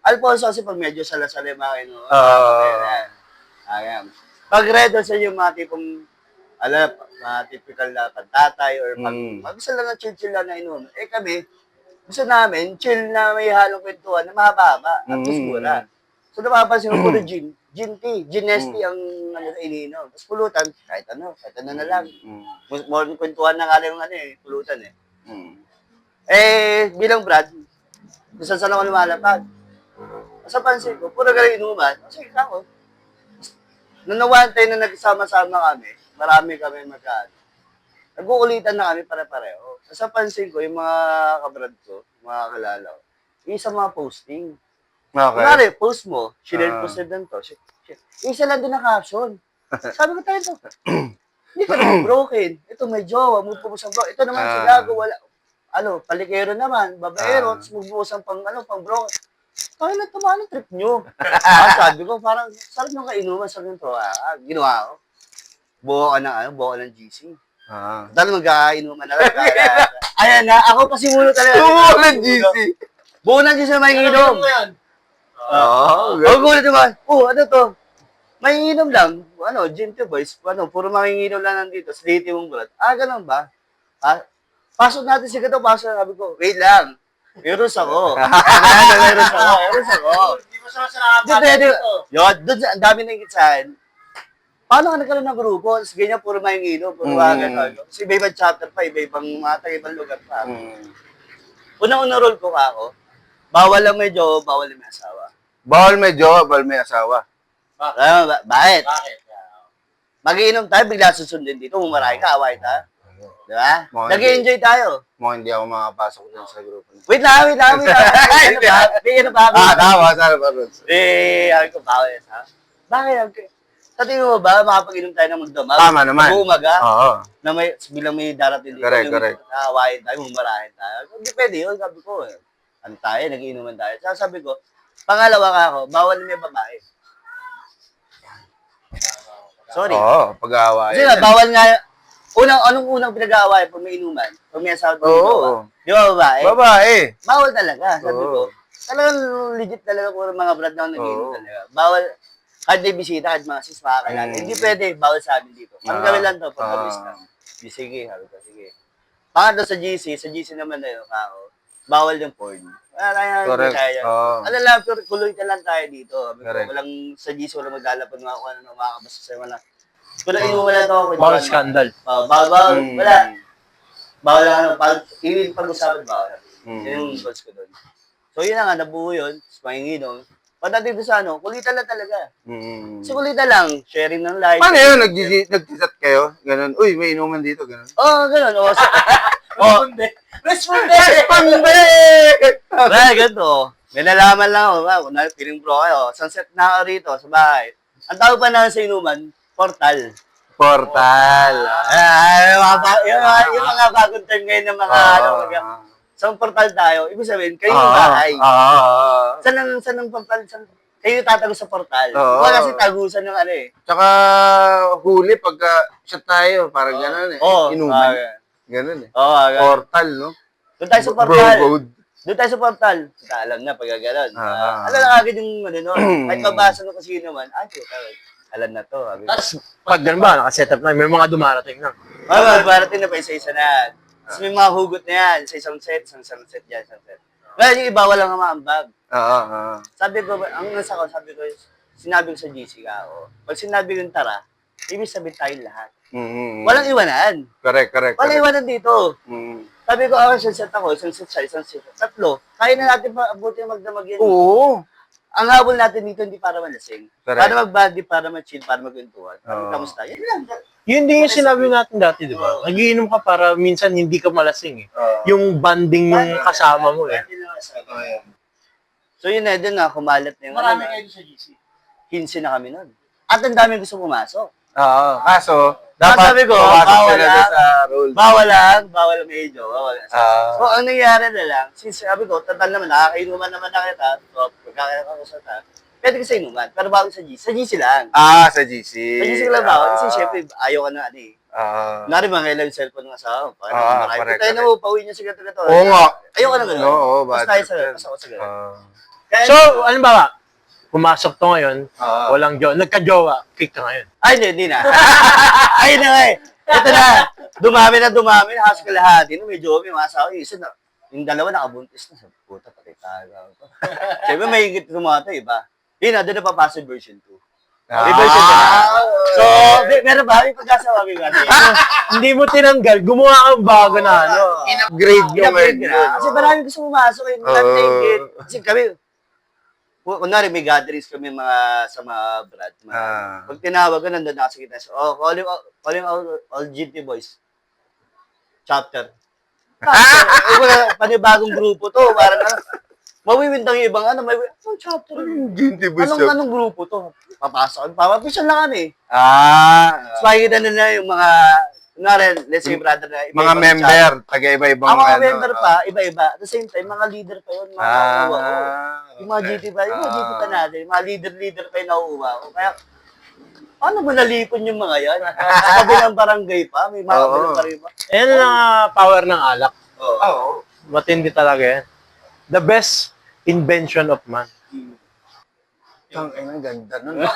Alfonso kasi pag medyo sala-sala yung mga inuman. Ayan. Pag Redos yun yung mga tipong, mga typical na pantatay or pag gusto lang na chill lang na inuman. Eh kami, gusto namin, chill na may halong kwentuhan na mahaba-haba at musmura. So napapansin ko puro gin tea, ginesty ang iniinom. Tapos pulutan, kahit ano na lang. More kwentuhan na nga lang pulutan eh. Eh, bilang Brad, kung saan ako lumalapag. Sa pansin ko, puro galing inuman. Sige ako. Nung one time na nagsama-sama kami, marami kami magkaan. Nag-uulitan na kami pare-pareho. Sa pansin ko, yung mga kabrad ko, mga kalala ko, isa mga posting. Okay. Kunwari, post mo, sinare post na doon to. Isa lang din ang caption. Sabi ko tayo to, hindi ka naman broken. Ito may jowa, magpupus ang bro. Ito naman si Gago, wala. Palikero naman, babaero, tapos magpupus ang pang broken. Tayo na tumaan ang trip nyo. Sabi ko, parang, sarap nung kainuman, sarap nung to. Ginawa ko. Buo ka ng GC. Dahil magkakainuman na lang. Ayan na, ako kasi muna talaga. Buo ng GC. Buo ng GC na may inom. Gugulat naman. Ano to? May inom lang. Gin to boys. Puro manginginom lang nandito. Sa dito mong Brad. Ganun ba? Pasok natin si Gato. Sabi ko, wait lang. Meron ako. Meron ako. Hindi mo sa nakapagod ito. Yun, doon ang dami na ikitsahan. Paano ka nagkaroon ng grupo? Tapos ganyan, puro manginginom. Puro mga kasi iba-ibang chapter pa. Iba-ibang mga taga-ibang lugar pa. Unang-unang role ko ako. Bawal lang may jowa, bawal may asawa. Bawal may jowa, bawal may asawa. Bakit? Bakit? Mag-iinom tayo, bigla susundin dito, mumarahin ka, away tayo. Di ba? Nag-enjoy tayo. Mukhang hindi ako makapasok dun sa grupo. Wait lang. Ano ba? Tawa, sana ba, Rods? Sabi ko, bawal ha? Bakit? Sa tingin mo ba, makapag-inom tayo ng magdamag? Tama naman. Mag-uumaga? Oo. Na bilang may darating dito. Correct. Awayin tayo, mumarahin tayo. Hindi pwede yun, sabi ko. Ano tayo, nag-iinuman tayo. Sabi ko, pangalawa ka ako, bawal may babae. Sorry. Oo, pag-aawayan. Kasi nga, bawal nga, anong unang pinag-aawayan pag may inuman? Pag may asawa, di ba babae? Babae. Bawal talaga, sabi ko. Talagang legit talaga puro mga brad na nag-iinom talaga. Bawal, kahit may bisita, kahit mga sis, makakilala. Hindi pwede, bawal sa amin dito. Ang gawin lang to, pag-alis ka. Sige, sabi ko, sige. Pangatlo sa GC naman na yun, ako. Bawal yung porn. Correct. Alam lang, pero kuloy ka lang tayo dito. Correct. Walang sa GC, walang maglalapad mga kung ano, makakabasa sa'yo, wala. Kung inuman lang ako. Bawal scandal. Bawal, wala. Bawal lang, even pag-usapan, bawal. Yun yung goals ko doon. So yun na nga, nabuo yun, manginginom. Pagdating doon sa kulitan lang talaga. Kasi kulitan lang, sharing ng life. Paano yun? Nag-chat kayo? Ganun. Uy, may inuman dito. Ganun. Ganun. Responde! Ganito. May nalaman lang ako. Kunwari, piling bro kayo. Sunset na ako rito sa bahay. Ang tawag pa na sa inuman, portal. Yung mga bagong term ngayon ng mga sa portal tayo, ibig sabihin, kayo yung bahay. Saan ang portal? Kayo tatago sa portal. Wala kasi tagusan ng Tsaka huli pagka shot tayo. Parang gano'n eh. Inuman. Ganun eh. Portal, no? Doon tayo sa portal. Doon tayo sa portal. Alam na, pag gano'n. Alam na agad yung kahit mabasa mo kasi yun naman, alam na to. Tapos, pag ganun ba, nakaset up na, may mga dumarating na. Barating na pa isa-isa na. Tapos may mga hugot na yan. Sa isang set yan, isang set. Well, yung iba, walang maambag. Sabi ko, sinabi ko sa GC ka ako. Pag sinabi ko yung tara, ibig sabihin tayo lahat. Walang iwanan. Correct. Walang iwanan dito. Sabi ko, isang set ako, isang set siya, isang set. Tatlo. Kaya na natin pa abutin magdamag yan. Oo. ang habol natin dito hindi para malasing. Correct. Para mag-body, para ma-chill, para magkwentuhan. Oo. Kamusta? Yan lang. Yun din yung sinabi natin dati, di ba? Nagiinom ka para minsan hindi ka malasing eh. Yung banding yung kasama mo eh. So yun na, dun na, kumalat na yung Marami kayo sa GC. 15 na kami nun. At ang dami gusto pumasok. Oo. Kaso, Dapat dapat sabi ko, pumasok bawal sila lang. doon sa rules. Bawal medyo, bawal. So ang nangyari na lang, since sabi ko, total naman, nakakainuman naman na kita, so pagkakaya ko sa ta, pwede ko sa inuman, pero bago sa GC lang. Sa GC. Sa GC ko lang bawal, kasi syempre, ayaw ka na ano eh. Nari mga kailan yung cellphone ng asawa. Correct, Tayo na mo, pauwi niya sa ganito. Oo nga. Ayaw ka na gano'n. Oo, Basta tayo sa gano'n. So, ano ba? Pumasok to ngayon, walang jowa. Nagka-jowa, kick ka ngayon. Ay, hindi na. Ayun na nga eh. Ito na. Dumami, halos kalahati. Medyo may mga asawa. Yung isa na, yung dalawa nakabuntis na. Sabi, puta, patay tayo. Siyempre, may higit tumata, iba. Yun na, doon na papasok version 2. May version 2 na. So, meron ba? May pagkasawa ko gano'n. Hindi mo tinanggal, gumawa kang bago na ano. In-upgrade yung Upgrade na. Kasi maraming gusto pumasok eh. Marami na higit. Kasi kami, kunwari may gatherings kami sa mga brad. Pag tinawag ko, nandun na kasi kita. So, calling all GT boys. Chapter. Panibagong grupo to. Parang mawiwintang yung ibang ano. Chapter. Anong grupo to? Papasok. Papapisyon lang kami. So, makikita nila yung mga, kunwari, let's say brother na Mga member, taga-iba-ibang ang mga member pa, iba-iba. At the same time, mga leader pa yun, mga nauuwa ko. Yung mga GT pa, yung mga GT pa natin, yung mga leader pa yung nauuwa ko. Kaya, paano mo nalipon yung mga yan? Sa kabilang barangay pa, may mga kabilang barangay pa. Ayan ang power ng alak. Matindi talaga yan. The best invention of man. Ang ganda nun.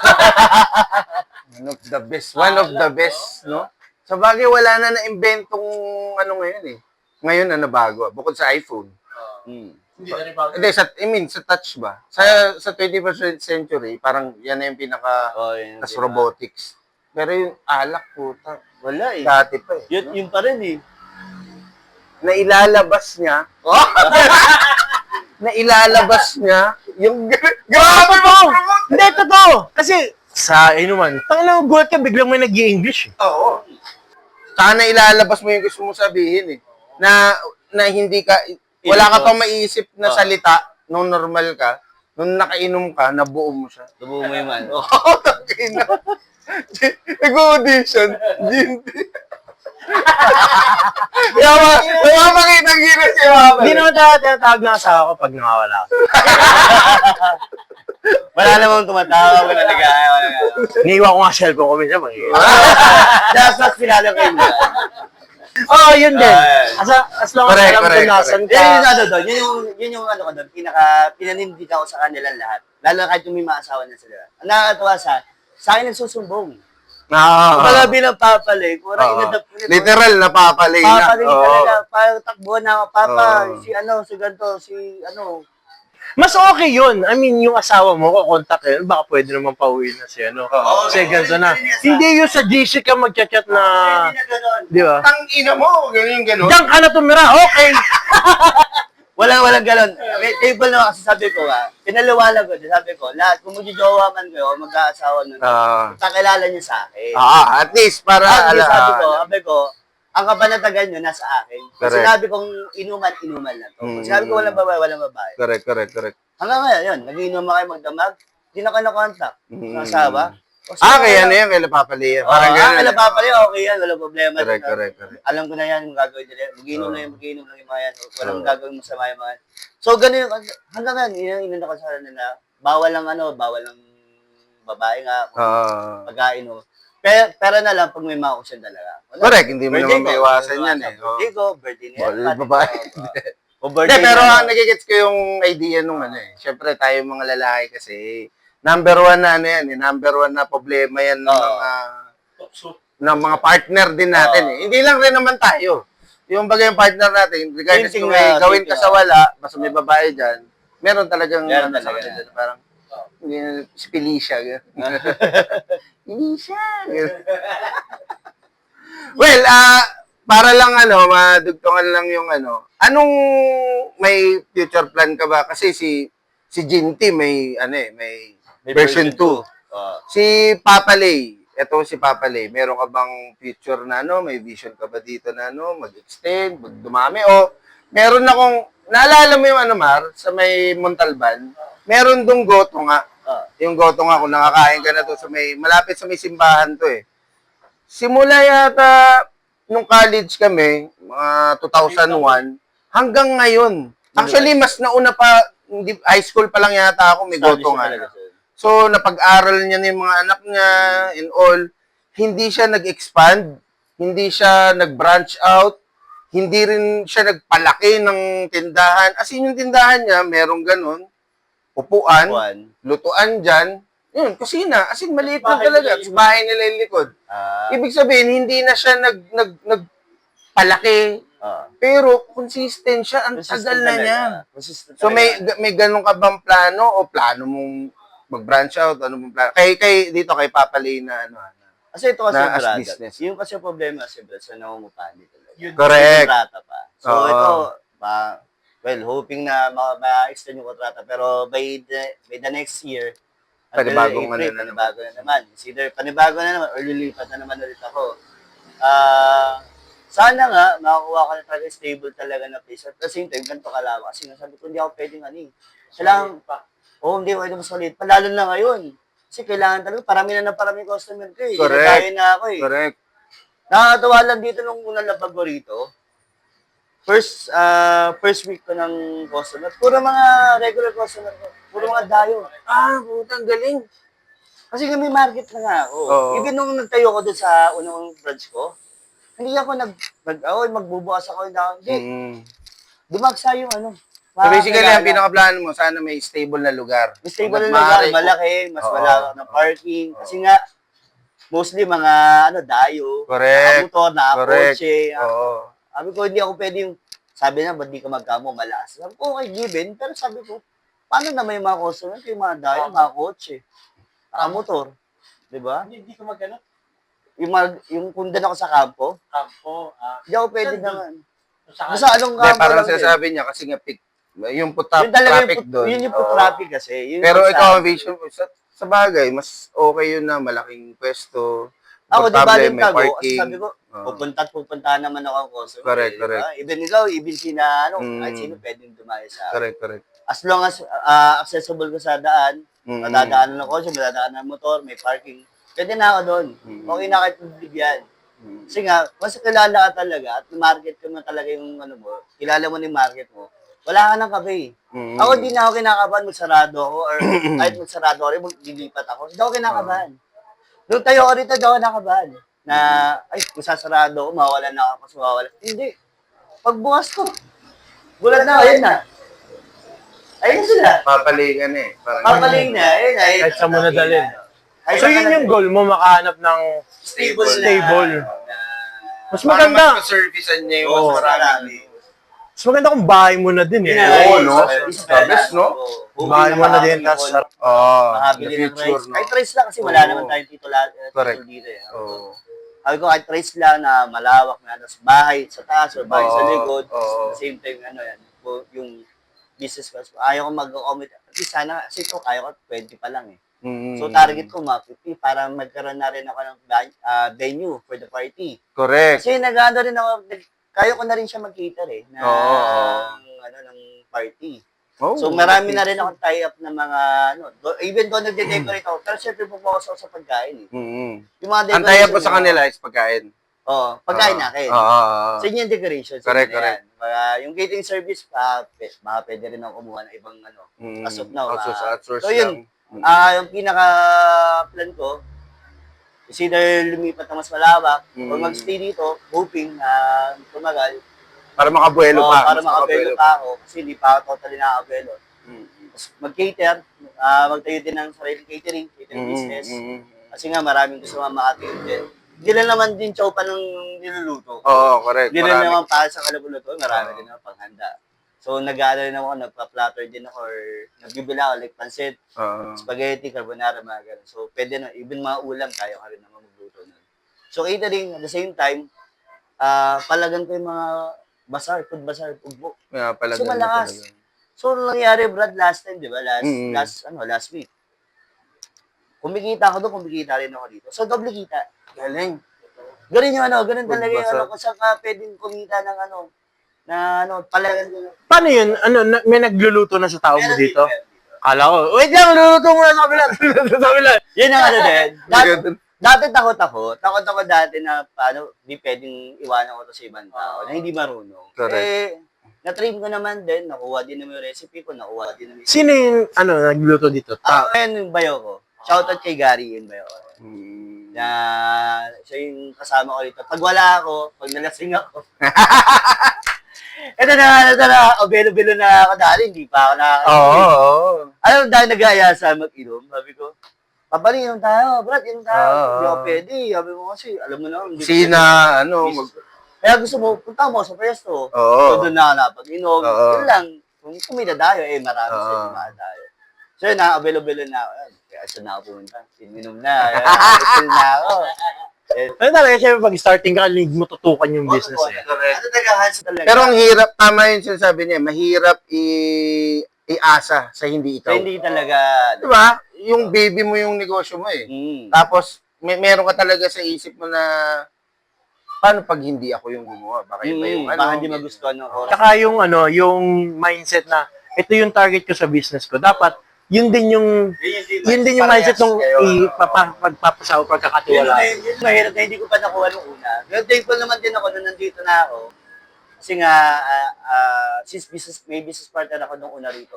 One of the best. One of the best, no? Sa bagay, wala na na-inventong ano ngayon eh. Ngayon, ano bago? Bukod sa iPhone. Hindi na rin bago. Hindi, sa touch ba? Sa 21st century, parang yan na yung pinaka tas robotics. Pero yung alak, puta. Wala eh. Dati pa eh. Yun pa rin eh. Na ilalabas niya. Na ilalabas niya. Yung Grabe mo! Hindi, totoo! Kasi, sa inuman, tangina mo, gulat ka, biglang may nag-i-English eh. Oo. Saka na ilalabas mo yung gusto mong sabihin eh. Na hindi ka, wala ka pang maiisip na salita nung normal ka. Nung nakainom ka, nabuo mo siya. Tubo mo yung man. Oo, takina. Nag-audition. Ginti. Napapakita ang gina si Mama. Hindi naman tinatawag ng asawa ko pag nawawala ako. Wala namang tumatawa, wala nag-aaya, wala Iniiwan ko nga cellphone ko minsan. Dapat sinala ko yun. Oo, yun din. As long as alam ko nasan ka. Yan yung ano doon, yun yung ano ko doon, pinanindig ako sa kanila lahat. Lalo kahit yung may mga asawa na sila. Ang nakakatawa sa akin nagsusumbong. Kumbaga bilang papalik, Literal na papalay na. Papalik talaga, parang takbo na ako, papa, si ganito, Mas okay yun. I mean, yung asawa mo, kukontak yun, baka pwede naman pauwi na si Kasi ganito na. Hindi yung sa GC ka mag-chat na, Hindi na gano'n. di ba? Tangina mo, ganun. Diyan ka na tumira, okay. Walang gano'n. May table na kasi sabi ko pinaliwanag ko, sabi ko, lahat, kung magjojowa man kayo, mag-aasawa nun, pakilala niyo sa akin. At least para Sabi ko, ang kapanatagan nyo nasa akin. Kung Correct. sinabi kong inuman lang to. Kung sinabi ko walang babae. Correct. Hanggang ngayon, yun, nagiinom kayo magdamag, hindi na kayo na-contact. Ng asawa. Kaya na yan, kaya napapalaya. Parang gano'n. Kaya papali, okay yan, walang problema. Correct. Alam ko na yan, yung gagawin nila. Magiinom lang yung mga yan. Walang gagawin masama yung mga yan. So, ganun, hanggang ngayon, yun yung nakasara nila. Bawal lang babae nga, pagkainom. Pero na lang pag may mga kusyon talaga. Correct, hindi mo naman maiwasan yan eh. Birthday ko, birthday niya. Babae. O birthday Pero niya. nagigets ko yung idea nung ano eh. Siyempre tayo mga lalaki kasi number one na ano yan eh. Number one na problema yan ng mga partner din natin eh. Hindi lang rin naman tayo. Yung bagay yung partner natin, regardless kung may gawin ka sa wala, basta may babae dyan, meron talagang sa kanila, parang si Felicia. Felicia. Well, para lang madugtungan lang yung anong may future plan ka ba? Kasi si Si Jinty may, may May version 2. Oh. Si Papa Lay, eto si Papa Lay, meron ka bang future na may vision ka ba dito na mag-extend, dumami o meron akong naalala mo yung Mar sa may Montalban, meron dong goto nga. Yung goto nga kung nakakain ka na to sa may malapit sa may simbahan to eh. Simula yata nung college kami, mga 2001 hanggang ngayon. Actually mas nauna pa, high school pa lang yata ako may goto nga. So, napag-aral niya yung mga anak niya and all. Hindi siya nag-expand. Hindi siya nag-branch out. Hindi rin siya nagpalaki ng tindahan. As in, yung tindahan niya, merong ganun. Upuan, lutuan dyan. Yun, kusina. As in, maliit lang talaga. Bahay nila yung likod. Ibig sabihin, hindi na siya nagpalaki. Pero, consistent siya. Ang tagal na niya. So, may ganun ka bang plano o plano mong mag-branch out, ano mong plano? Dito kay Papa Lay na Kasi ito kasi na as brother. business. Yung kasi problema kasi brother, sa nangungupahan dito. Correct. Kontrata pa. So Oo. ito, well, hoping na ma-extend yung kontrata. Pero by the next year, Panibagong panibago na naman. It's either panibago na naman or lilipat na naman ulit ako. Sana nga, makakuha ka na talaga stable talaga na place. At the same time, ganito kalawak. Kasi nga sabi ko, hindi ako pwedeng kailangan pa. Hindi, pwede mas maliit. Palalo na ngayon. Kasi kailangan talaga, parami customer ko eh. Correct. Dinadayo na ako eh. Correct. Nakakatawa lang dito nung unang labag ko rito. First week ko ng customer. Puro mga regular customer ko. Puro mga dayo. Putang galing. Kasi may market na nga ako. Oo. Even nung nagtayo ko doon sa unang branch ko, hindi ako magbubukas ako. Hindi. Dumagsa yung So basically, ang pinaka-plano mo, sana may stable na lugar. Mas stable na lugar, malaki, mas malawak na parking. Kasi nga, mostly mga dayo, Correct. nakamotor, Correct. nakakotse. Oo. Sabi ko, hindi ako pwedeng, sabi na, ba't di ka magkamo, malakas. Sabi ko, okay, given. Pero sabi ko, paano naman yung mga customer, yung mga dayo, mga kotse, nakamotor. Diba? Hindi ko magano. Yung kung doon ako sa kampo, hindi ako pwede Saan naman. Saan? Basta anong Hindi, kampo parang lang din. sinasabi niya, kasi nga, yung Yun talaga traffic doon. yun yung Oo. traffic kasi. Yun Pero yung ikaw, ang vision mo, sa bagay, mas okay yun na malaking pwesto. Ako, di ba komportable, rin may tago? Kasi parking. sabi ko, Oo. pupunta naman ako ang customer. Correct, eh, correct. Diba? Even ikaw, even sina, kahit Mm. sino pwedeng dumayo sa akin. Correct. As long as accessible ko sa daan, madadaanan ng kotse, madadaanan ng motor, may parking, pwede na ako doon. Okay na kahit bibigyan. Kasi nga, mas kilala ka talaga at market ko na talaga yung mo, kilala mo na yung market mo, wala ka ng kape. Ako, di na ako kinakabahan, magsarado ako, or kahit magsarado ako rin, maglilipat ako. Hindi ako kinakabahan. Nung tayo ko rito, di ako nakabahan. Na, kung sasarado ako, mawawalan na ako, kasi mawawalan. Hindi. Pagbukas ko, gulat na, ayun na. Ayun na sila. Papalingan eh. Parang Papaling na, ayun na. Kahit saan mo nadalhin. Kahit So saan yun ka yung goal mo, makahanap ng stable. stable. Mas Para maganda. mas ma-servicean niya yung Oo. mas marami. Mas maganda kung bahay mo na din eh. Oo, no? Isa Best, no? Bahay mo na din, tas makabili ng rice. Kahit rice lang kasi wala Oo. naman tayong titulo dito eh. Oo. Sabi ko kahit rice lang na malawak na tas bahay sa taas or bahay sa Oo. likod. Oo. At the same time yung business ko. Ayaw ko mag-commit. At least sana kasi ito kaya ko 20 pa lang eh. So target ko mga 50 para magkaroon na rin ako ng venue for the party. Correct. Kasi nag-ano rin ako, kaya ko na rin siya mag-cater eh. Ng party. Oh, So marami na rin akong tie-up na mga, even though nagde-decorate ako, pero syempre pupokus ako sa pagkain eh. Yung mga Ang taya po sa kanila is pagkain. Oo, pagkain natin. Oo. Sa inyo yung decoration. Correct. Yung catering service, baka pwede rin ako kumuha ng ibang as of now. Outsource So yun, yung pinaka-plan ko, is either lumipat na mas malawak, o mag-stay dito, hoping na tumagal. Para makabuelo pa. Para makabuelo pa ako, kasi hindi pa ako totally nakakabuelo. Tapos mag-cater, magtayo din ng sariling catering business. Kasi nga maraming gusto mga makatayo din. Hindi lang naman din chow pa ng niluluto. Oo, correct. Hindi lang naman para sa kaluluto, marami din naman panghanda. So nag-aaral rin ako, nagpa-platter din ako, or nagbibila ako like pancit, spaghetti, carbonara, mga ganun. So pwede na, even mga ulam, kaya ka rin naman magluto nun. So catering, at the same time, palagan ko yung mga food bazar, ugbo. Kaya pala Kasi ganun malakas. talaga. So, nangyari, Brad, last time, di ba? Mm. Last week. Kumikita ako doon, kumikita rin ako dito. So, doble kita. Galing. Ganun talaga yung Pagbasa. kung saan ka pwedeng kumita ng palagan. Paano yun? May nagluluto na sa tao mo dito? Kala ko, wait lang, luluto mo na sa kabila. Luluto sa kabila. Yun ang din. Dati takot ako dati na di pwedeng iwanan ko to sa ibang tao na hindi marunong. Correct. Na-train ko naman din, nakuha din naman yung recipe ko, nakuha din naman. Sino yung, nagluluto dito? Ngayon yung bayo ko. Shoutout kay Gary yung bayo ko. Na siya yung kasama ko dito. Pag wala ako, pag nalasing ako. Ito na, obelo-belo na ako dahil, hindi pa ako nakakainom. Oo. Dahil nag-aya sa mag-inom, sabi ko, pabali, inom tayo, Brad, inom tayo. Hindi ako pwede. Sabi ko kasi, alam mo na. Kaya gusto mo, punta mo sa presto. So doon na napag-inom. Yun lang, kung kumita tayo, marami sa mga tayo. So yun na, abelo-belo na ako. Kaya saan na ako pumunta? Inom na. Chill na ako. Ano talaga, syempre pag starting ka, hindi mo tutukan yung business eh. Talaga. Pero ang hirap, tama yun sinasabi niya, mahirap iasa sa hindi ikaw. Hindi talaga. Diba? Yung baby mo yung negosyo mo eh. Tapos, meron ka talaga sa isip mo na, paano pag hindi ako yung gumawa? Baka iba yung baka hindi magustuhan ng oras. Tsaka yung mindset na, ito yung target ko sa business ko. Dapat, yun din yung mindset nung pagpapasaw, pagkakatiwala. Mahirap na hindi ko pa nakuha nung una. Pero thankful naman din ako nung nandito na ako. Kasi nga, since may business partner ako nung una rito,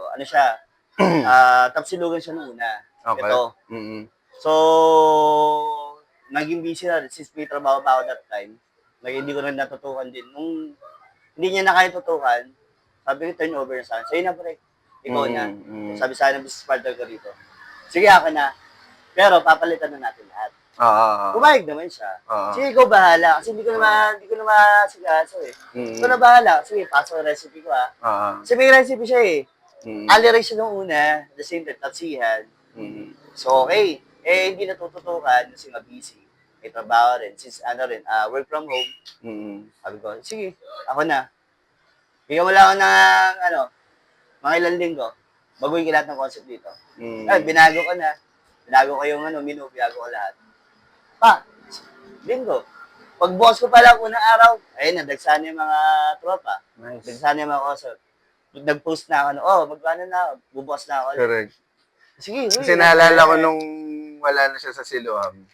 tapsilugan siya nung una. Okay. Ito. So, naging busy na rin. Since may trabaho pa ako that time, hindi ko rin natutukan din. Nung hindi niya na kaya tutukan, sabi ko, turn over na saan. So, yun na pre. Ikaw na. Sabi sa akin ng business partner ko rito. Sige, ako na. Pero, papalitan na natin lahat. Pumayag naman siya. Sige, ikaw bahala. Kasi hindi ko na masigaso eh. Ikaw na bahala. Sige, pasok ang recipe ko Kasi may recipe siya eh. Ali siya nung una, the same time, tatsihan. So, okay. Hindi natututukan kasi nga busy. May trabaho rin. Since work from home. Sabi ko, sige, ako na. Bigyan mo lang ako ng, mga ilang linggo. Baguhin ko lahat ng concept dito. Binago ko na. Binago ko yung menu, binago ko lahat. Linggo. Pag boss ko pa lang unang araw, nagdagsana yung mga tropa. Nagdagsana yung mga concept. Nag-post na ako, magkano na ako, bubukas na ako. Correct. Sige. Kasi naalala ko nung wala na siya sa Siloam,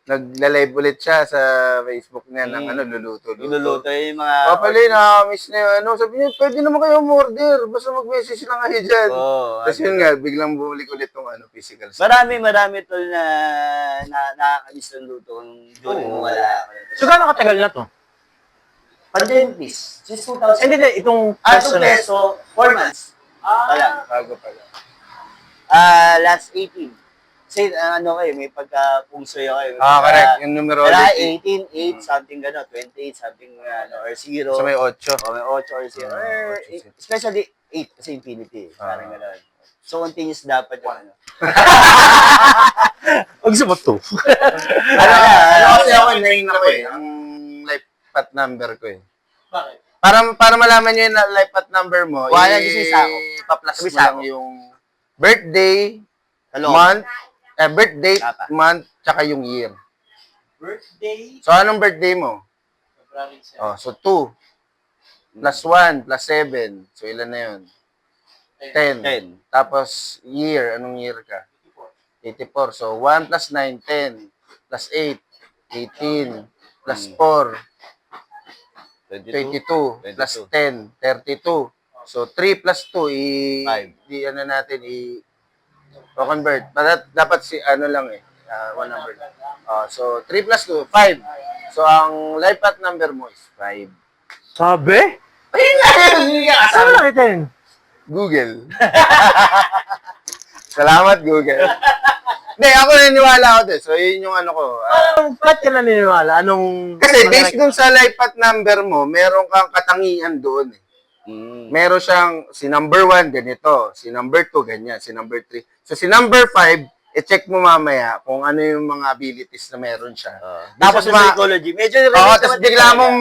nagla-live ulit siya sa Facebook niya ng luluto. Luluto yung mga... Papalay, nakakamiss na yung sabi niya, pwede naman kayo umorder, basta mag-message lang kayo dyan. Tapos yun nga, biglang bumalik ulit yung physical stuff. Marami tol na nakakamiss ng luto during wala. So, gano'ng katagal na to? Pandemic, please. Since 2000. Hindi, itong peso, 4 months. Bago pala. Last 18. Kasi may pagka-pungsoy ako. Correct. Yung numerology. 18, 8, something gano'n. 28, something, or 0. So may 8. May 8 or 0. Especially 8 kasi infinity. Parang gano'n. So, continuous dapat yung Huwag sa bato. Kasi ako, name ako ang life path number ko eh. Bakit? Para malaman nyo yung life path number mo, Wala din sa ako. pa-plus mo Sa lang ako. yung birthday, month, birthday, month, tsaka yung year. Birthday, So, anong birthday mo? February 7. So 2 plus 1 plus 7. So, ilan na yun? 10. 10. Tapos, year. Anong year ka? 84. So, 1 plus 9, 10. Plus 8, 18. Plus 4, 22. Plus 10, 32. So, 3 plus 2, convert. Dapat lang eh. One number. So, 3 plus 2, 5. So, ang life path number mo is 5. Sabi? Saan mo nakita yun? Google. Salamat, Google. Hindi, ako naniniwala ako din. So, yun yung ko. Ba't ka naniniwala? Kasi based dun sa life path number mo, meron kang katangian doon eh. Meron siyang, si number 1, ganito. Si number 2, ganyan. Si number 3. So, si number 5, i-check mo mamaya kung ano yung mga abilities na meron siya. Tapos sa psychology, medyo tapos bigla mong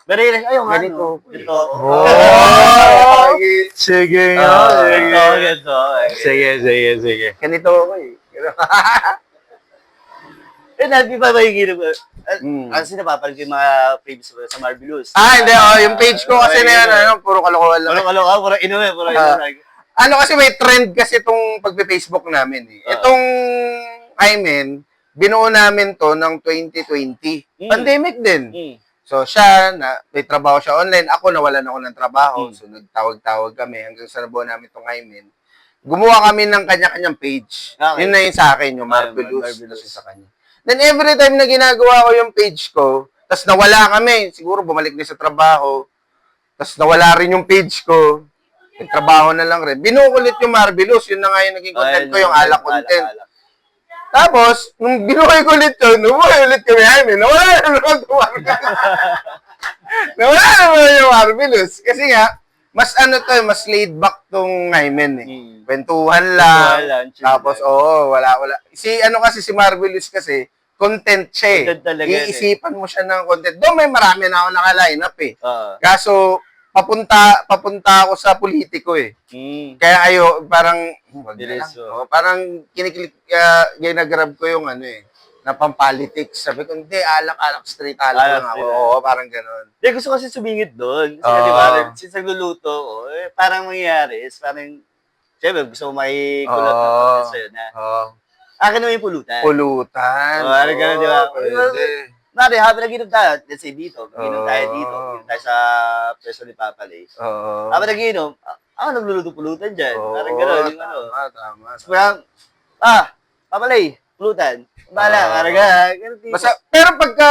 Pero ganito. Ito. Ito. Sige nga. Sige. Ganito ako eh. Happy pa ba yung gino ko? Mm. Kasi napapalag ko yung mga previous ko sa Marvelous. Hindi, yung page ko kasi na yan, puro kalokohan lang. Puro inuwi. Ano kasi may trend kasi itong pagpe-Facebook namin eh. Itong Imen, binuo namin to ng 2020. Pandemic din. So siya, may trabaho siya online. Ako, nawalan ako ng trabaho. So nagtawag-tawag kami hanggang sa nabuo namin itong Imen. Gumawa kami ng kanya-kanyang page. Okay. Yun na yung sa akin, yung Marvelous. Marvelous. Sa kanya. Then every time na ginagawa ko yung page ko, tas nawala kami, siguro bumalik na sa trabaho, tas nawala rin yung page ko, nagtrabaho na lang rin. Binuo ko ulit yung Marvelous, yun na nga yung naging content ko, yung alak content. Tapos, nung binuhay ko ulit yun, numuhay ulit kami, nawala na naman yung Marvelous. Nawala na naman yung Marvelous. Kasi nga, mas mas laid back tong Hymen eh. Kwentuhan lang. Tapos, wala. Kasi si Marvelous kasi, content siya eh. Content talaga yan eh. Iisipan mo siya ng content. Doon may marami na ako naka-line up eh. Oo. Kaso, papunta ako sa politiko eh. Kaya parang, wag na lang. Parang ginagrab ko yung na pampolitics. Sabi ko, hindi, alak straight alak lang ako. Oo, parang ganon. Gusto kasi sumingit doon. Kasi di ba, since nagluluto ko, parang mangyayari is parang, siyempre, gusto ko makikulot ng content sa'yo na, akin naman yung pulutan. Pulutan. Parang ganon, di ba? Pwede. Mari, habang naginom tayo, let's say dito, naginom tayo sa preso ni Papa Lay. Habang naginom, ako nagluluto pulutan dyan. Parang gano'n, yung Tama. Parang, Papa Lay, pulutan. Bala, parang gano'n. Pero pagka,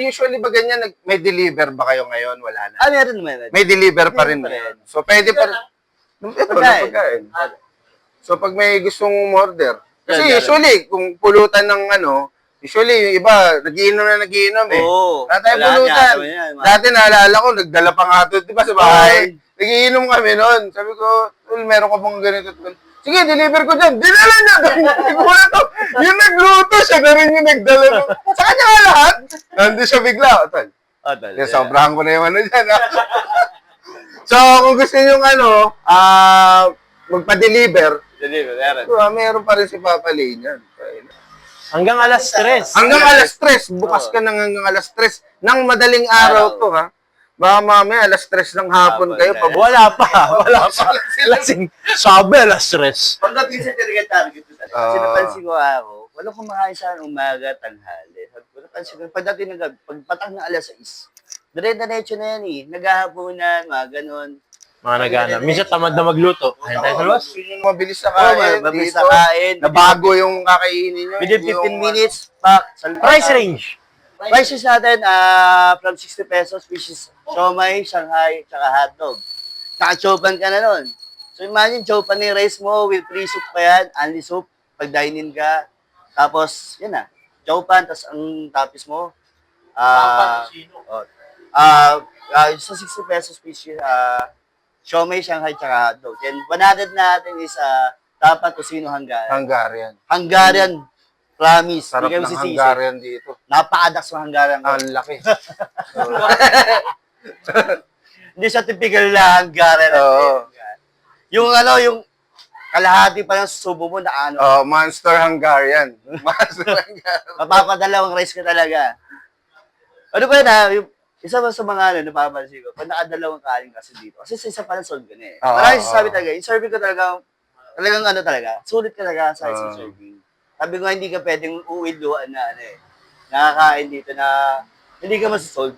usually ba ganyan, may deliver ba kayo ngayon? Wala na. Meron naman. May deliver pa rin. So, pwede pa rin. Ito, pagkain. So, pag may gustong order. Kasi usually, kung pulutan ng usually, yung iba, nagiinom eh. Oo. Wala tayong pulutan. Dati naalala ko, nagdala pa nga ito, di ba, sa bahay? Nagiinom kami noon. Sabi ko, meron ka bang ganito? Sige, deliver ko dyan. Dinala niya. Siguro to. Yung nagluto, siya na rin yung nagdala. Sa kanya nga lahat. Nandun siya bigla. Tol. Sobrahan ko na yung dyan. So, kung gusto nyo magpa-deliver, meron pa rin si Papa Lay niyan. Hanggang alas 3. Hanggang alas 3. Bukas ka nang hanggang alas 3. Nang madaling araw to, ha? Baka mamaya alas 3 ng hapon kayo. Wala pa. Lasing. Sabi, alas 3. Pagdating sa target ko talaga, sinapansin ko ako, walang kumakain sa umaga, tanghali. Napansin ko, pagdating ng gabi, pagpatak ng alas 6, dire-diretso na yan eh. Naghahaponan, mga ganon. Mga nagana. Minsan tamad na magluto. Ayun tayo sa labas. Mabilis na kain. Mabilis dito. na kain. Nabago yung kakainin nyo. Within 15 minutes, back. Price range. Prices natin, from 60 pesos, which is siomai, Shanghai, tsaka hotdog. Naka-chopan ka na nun. So imagine, chopan ni rice mo with free soup pa yan, only soup, pag dine-in ka. Tapos, yun na, chopan, tapos ang tapis mo. Sa 60 pesos, which is, siomai, Shanghai, tsaka hotdog. Then, 100 natin is tapat Tocino Hungarian. Hungarian, promise. Sarap ng Hungarian dito. Napakadas ng Hungarian. Ang laki. Hindi siya typical na Hungarian. Yung yung kalahati pa ng subo mo na Monster Hungarian. Monster Hungarian. Mapapadalawang rice ka talaga. Ano ba yun isa ba sa mga napapansin ko, pag nakadalawang kain kasi dito, kasi sa isa pa lang solve ka na eh. Maraming sasabi talaga, yung serving ko talagang sulit ka talaga sa isang serving. Sabi ko, hindi ka pwedeng uwiluan na nakakain dito na hindi ka masasolve.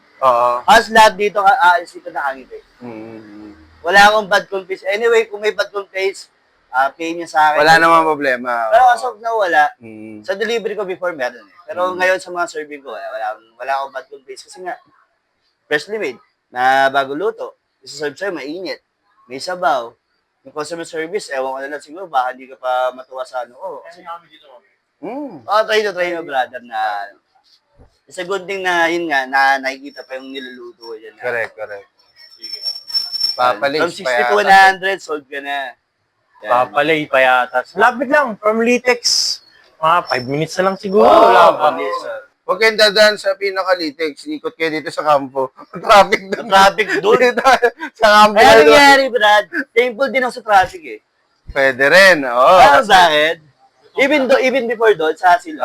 Halos lahat dito, aalis dito na hangit eh. Wala akong bad confess. Anyway, kung may bad confess, pay niya sa akin. Wala namang problema. Pero as of now, wala. Sa delivery ko before, meron eh. Pero ngayon sa mga serving ko, wala akong bad confess. Kasi nga, freshly made, na bago luto. Isa-serve sa'yo, mainit. May sabaw. Yung customer service, ewan ko na lang siguro, baka hindi ka pa matuwa sa kasi kami dito try mo, brother, na it's a good thing na, yun nga, na nakikita pa yung niluluto dyan. Correct. Sige. Papalay, from 60 to 100, sold ka na. Papalay, payatas. Lapit lang, from Litex. Mga 5 minutes na lang siguro. Wala pa. Huwag kayong dadaan sa pinaka-Litex. Ikot kayo dito sa kampo. Traffic doon. Traffic doon. Dito, sa kampo. Kaya na doon. nangyari, Brad, thankful din ako sa traffic eh. Pwede rin. Oo. Alam mo bakit? Even before doon, sa Sila,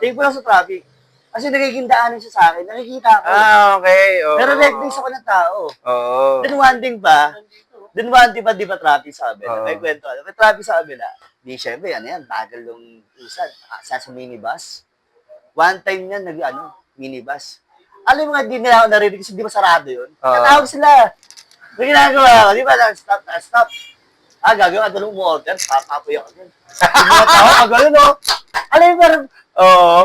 thankful ako sa traffic. Kasi nagiging daanan siya sa akin, nakikita ko. Okay. Oo. Pero reckless ako ng tao. Oo. Then one thing pa, di ba traffic sa kabila? May kwento. May traffic sa kabila. Di syempre, ano yan, bagal yung usan. Sa minibus. One time yan, minibus. Alam mo nga, di nila ako narinig kasi di ba sarado yun? Tatawag sila. May ginagawa ko, di ba? Stop. Gagawin ka doon mo-order, papapuy ako dyan. Di ba tao? Gano'n, no? Alam mo, parang,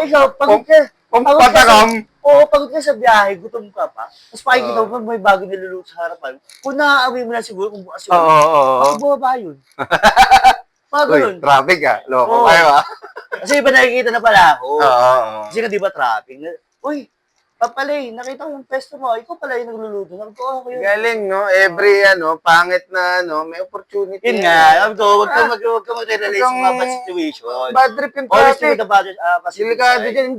ikaw, pagod ka. Pagod ka sa biyahe, gutom ka pa. Tapos pakikita mo pa, may bago niluluto sa harapan. Kung naaawi mo na siguro, kung bukas yun, bumaba yun. Mga ganun. Traffic Loko Oo. kayo Kasi iba nakikita na pala ako. Oo. Kasi nga di ba traffic? Uy, Papalay, nakita ko yung pesto mo, ikaw pala yung nagluluto. Sabi ko, ako yun. Galing, no? Every, pangit na, may opportunity. Yun nga, sabi ko, huwag ka mag-relate sa mga bad situation. Bad trip yung Always traffic. with the bad facility. Delikado dyan.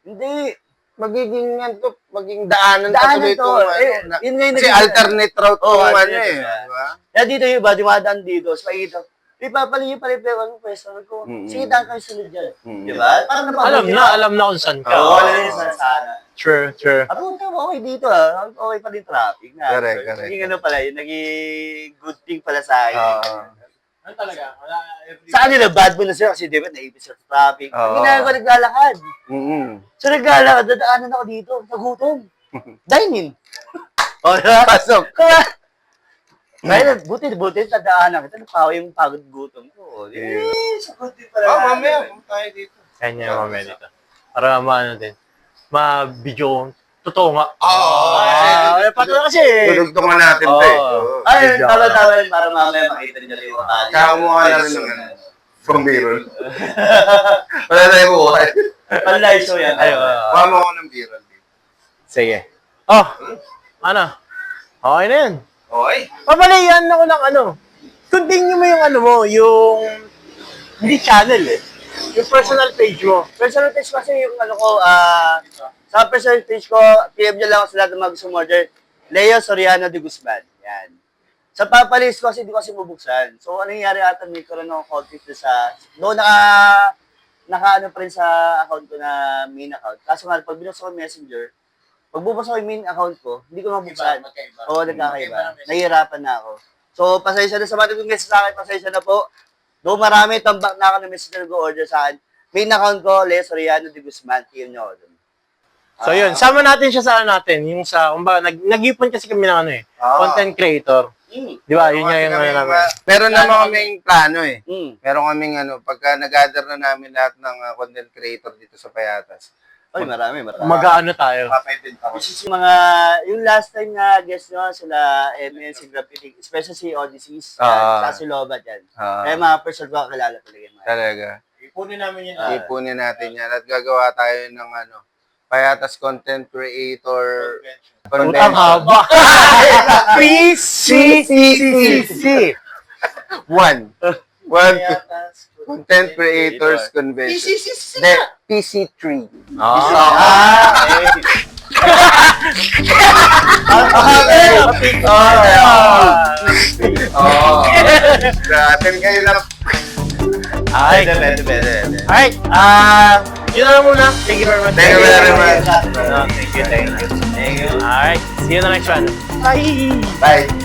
Hindi. Magiging daanan Daanan ito. to. Yun nga yung Kasi naging- alternate route Oo, kung alternate di route. ba? Kaya dito yung iba, dumadaan dito, sa pakikita, Papalay yung pare-pero ang pwesto. Sabi ko, sige, daan kayo sunod dyan. Di ba? Parang Alam na kung saan ka. Oo, alam niyo sana. True. Punta mo, okay dito ha. Okay pa din traffic. Correct. Naging ano pala yun, naging good thing pala sa akin. Ano talaga? Wala, Sa kanila, bad mo na sila kasi di ba, naipis sa traffic. Oo. Ginagawa naglalakad. So naglalakad, dadaanan ako dito, nagutom. Dine-in. O, diba? Pasok. Kaya buti, tadaanan kita, napawa yung pagod gutom ko. Sa good pala. Mamaya, tayo dito. Kanya mamaya dito. Para maano din. Ma-video. Totoo nga. Pato kasi. Tutugtungan natin ito eh. Ay, tama para mamaya makita nyo yung mga Kakamuha na rin ng from B-roll. Wala na yung buhay. Panlay show yan. Kuha mo ako ng B-roll. Sige. Oh, ano? Okay na yan. Okay. Papalayan ako ng Continue mo yung hindi channel eh. Yung personal page mo. Personal page kasi yung sa personal page ko, PM nyo lang ako sa lahat ng mga gusto order. Leo Soriano de Guzman. Yan. Sa papalis ko kasi hindi ko kasi mabuksan. So, ano nangyari ata, may karoon ng conflict sa, doon naka pa rin sa account ko na main account. Kaso nga, pag binuksan ko yung messenger, pag bubuksan ko yung main account ko, hindi ko mabuksan. Oo, nagkakaiba. Nahihirapan na ako. So, pasensya na sa mga nag-message sa akin, pasensya na po. Doon marami, tambak na ako ng messenger ko order sa akin. Main account ko, Leo Soriano de Guzman. PM nyo ako doon. So yun, sama natin siya sa natin. Yung sa, kumbaga, nag-ipon kasi kami ng content creator. Di ba? Yun nga yung namin. Meron naman kaming plano eh. Mm. Meron kaming pagka nag-gather na namin lahat ng content creator dito sa Payatas. Ay, marami. Mag-ano tayo. Papaypin pa Which is yung last time na guest nyo, sila MN, si Graffiti, especially si Odysseys, sa si Lobat yan. Kaya mga person ko kakilala talaga yan. Talaga. Ipunin namin yan. Ipunin natin yan at gagawa tayo ng Payatas Content Creator Utang Convention. haba. PCCC. One. Content Creators Convention. Hindi, PC3. Atin kayo lang. Ay, Pwede. alright. Yun na lang muna. Thank you very much. Thank you very much. Thank you. Alright. See you in the next one. Bye. Bye.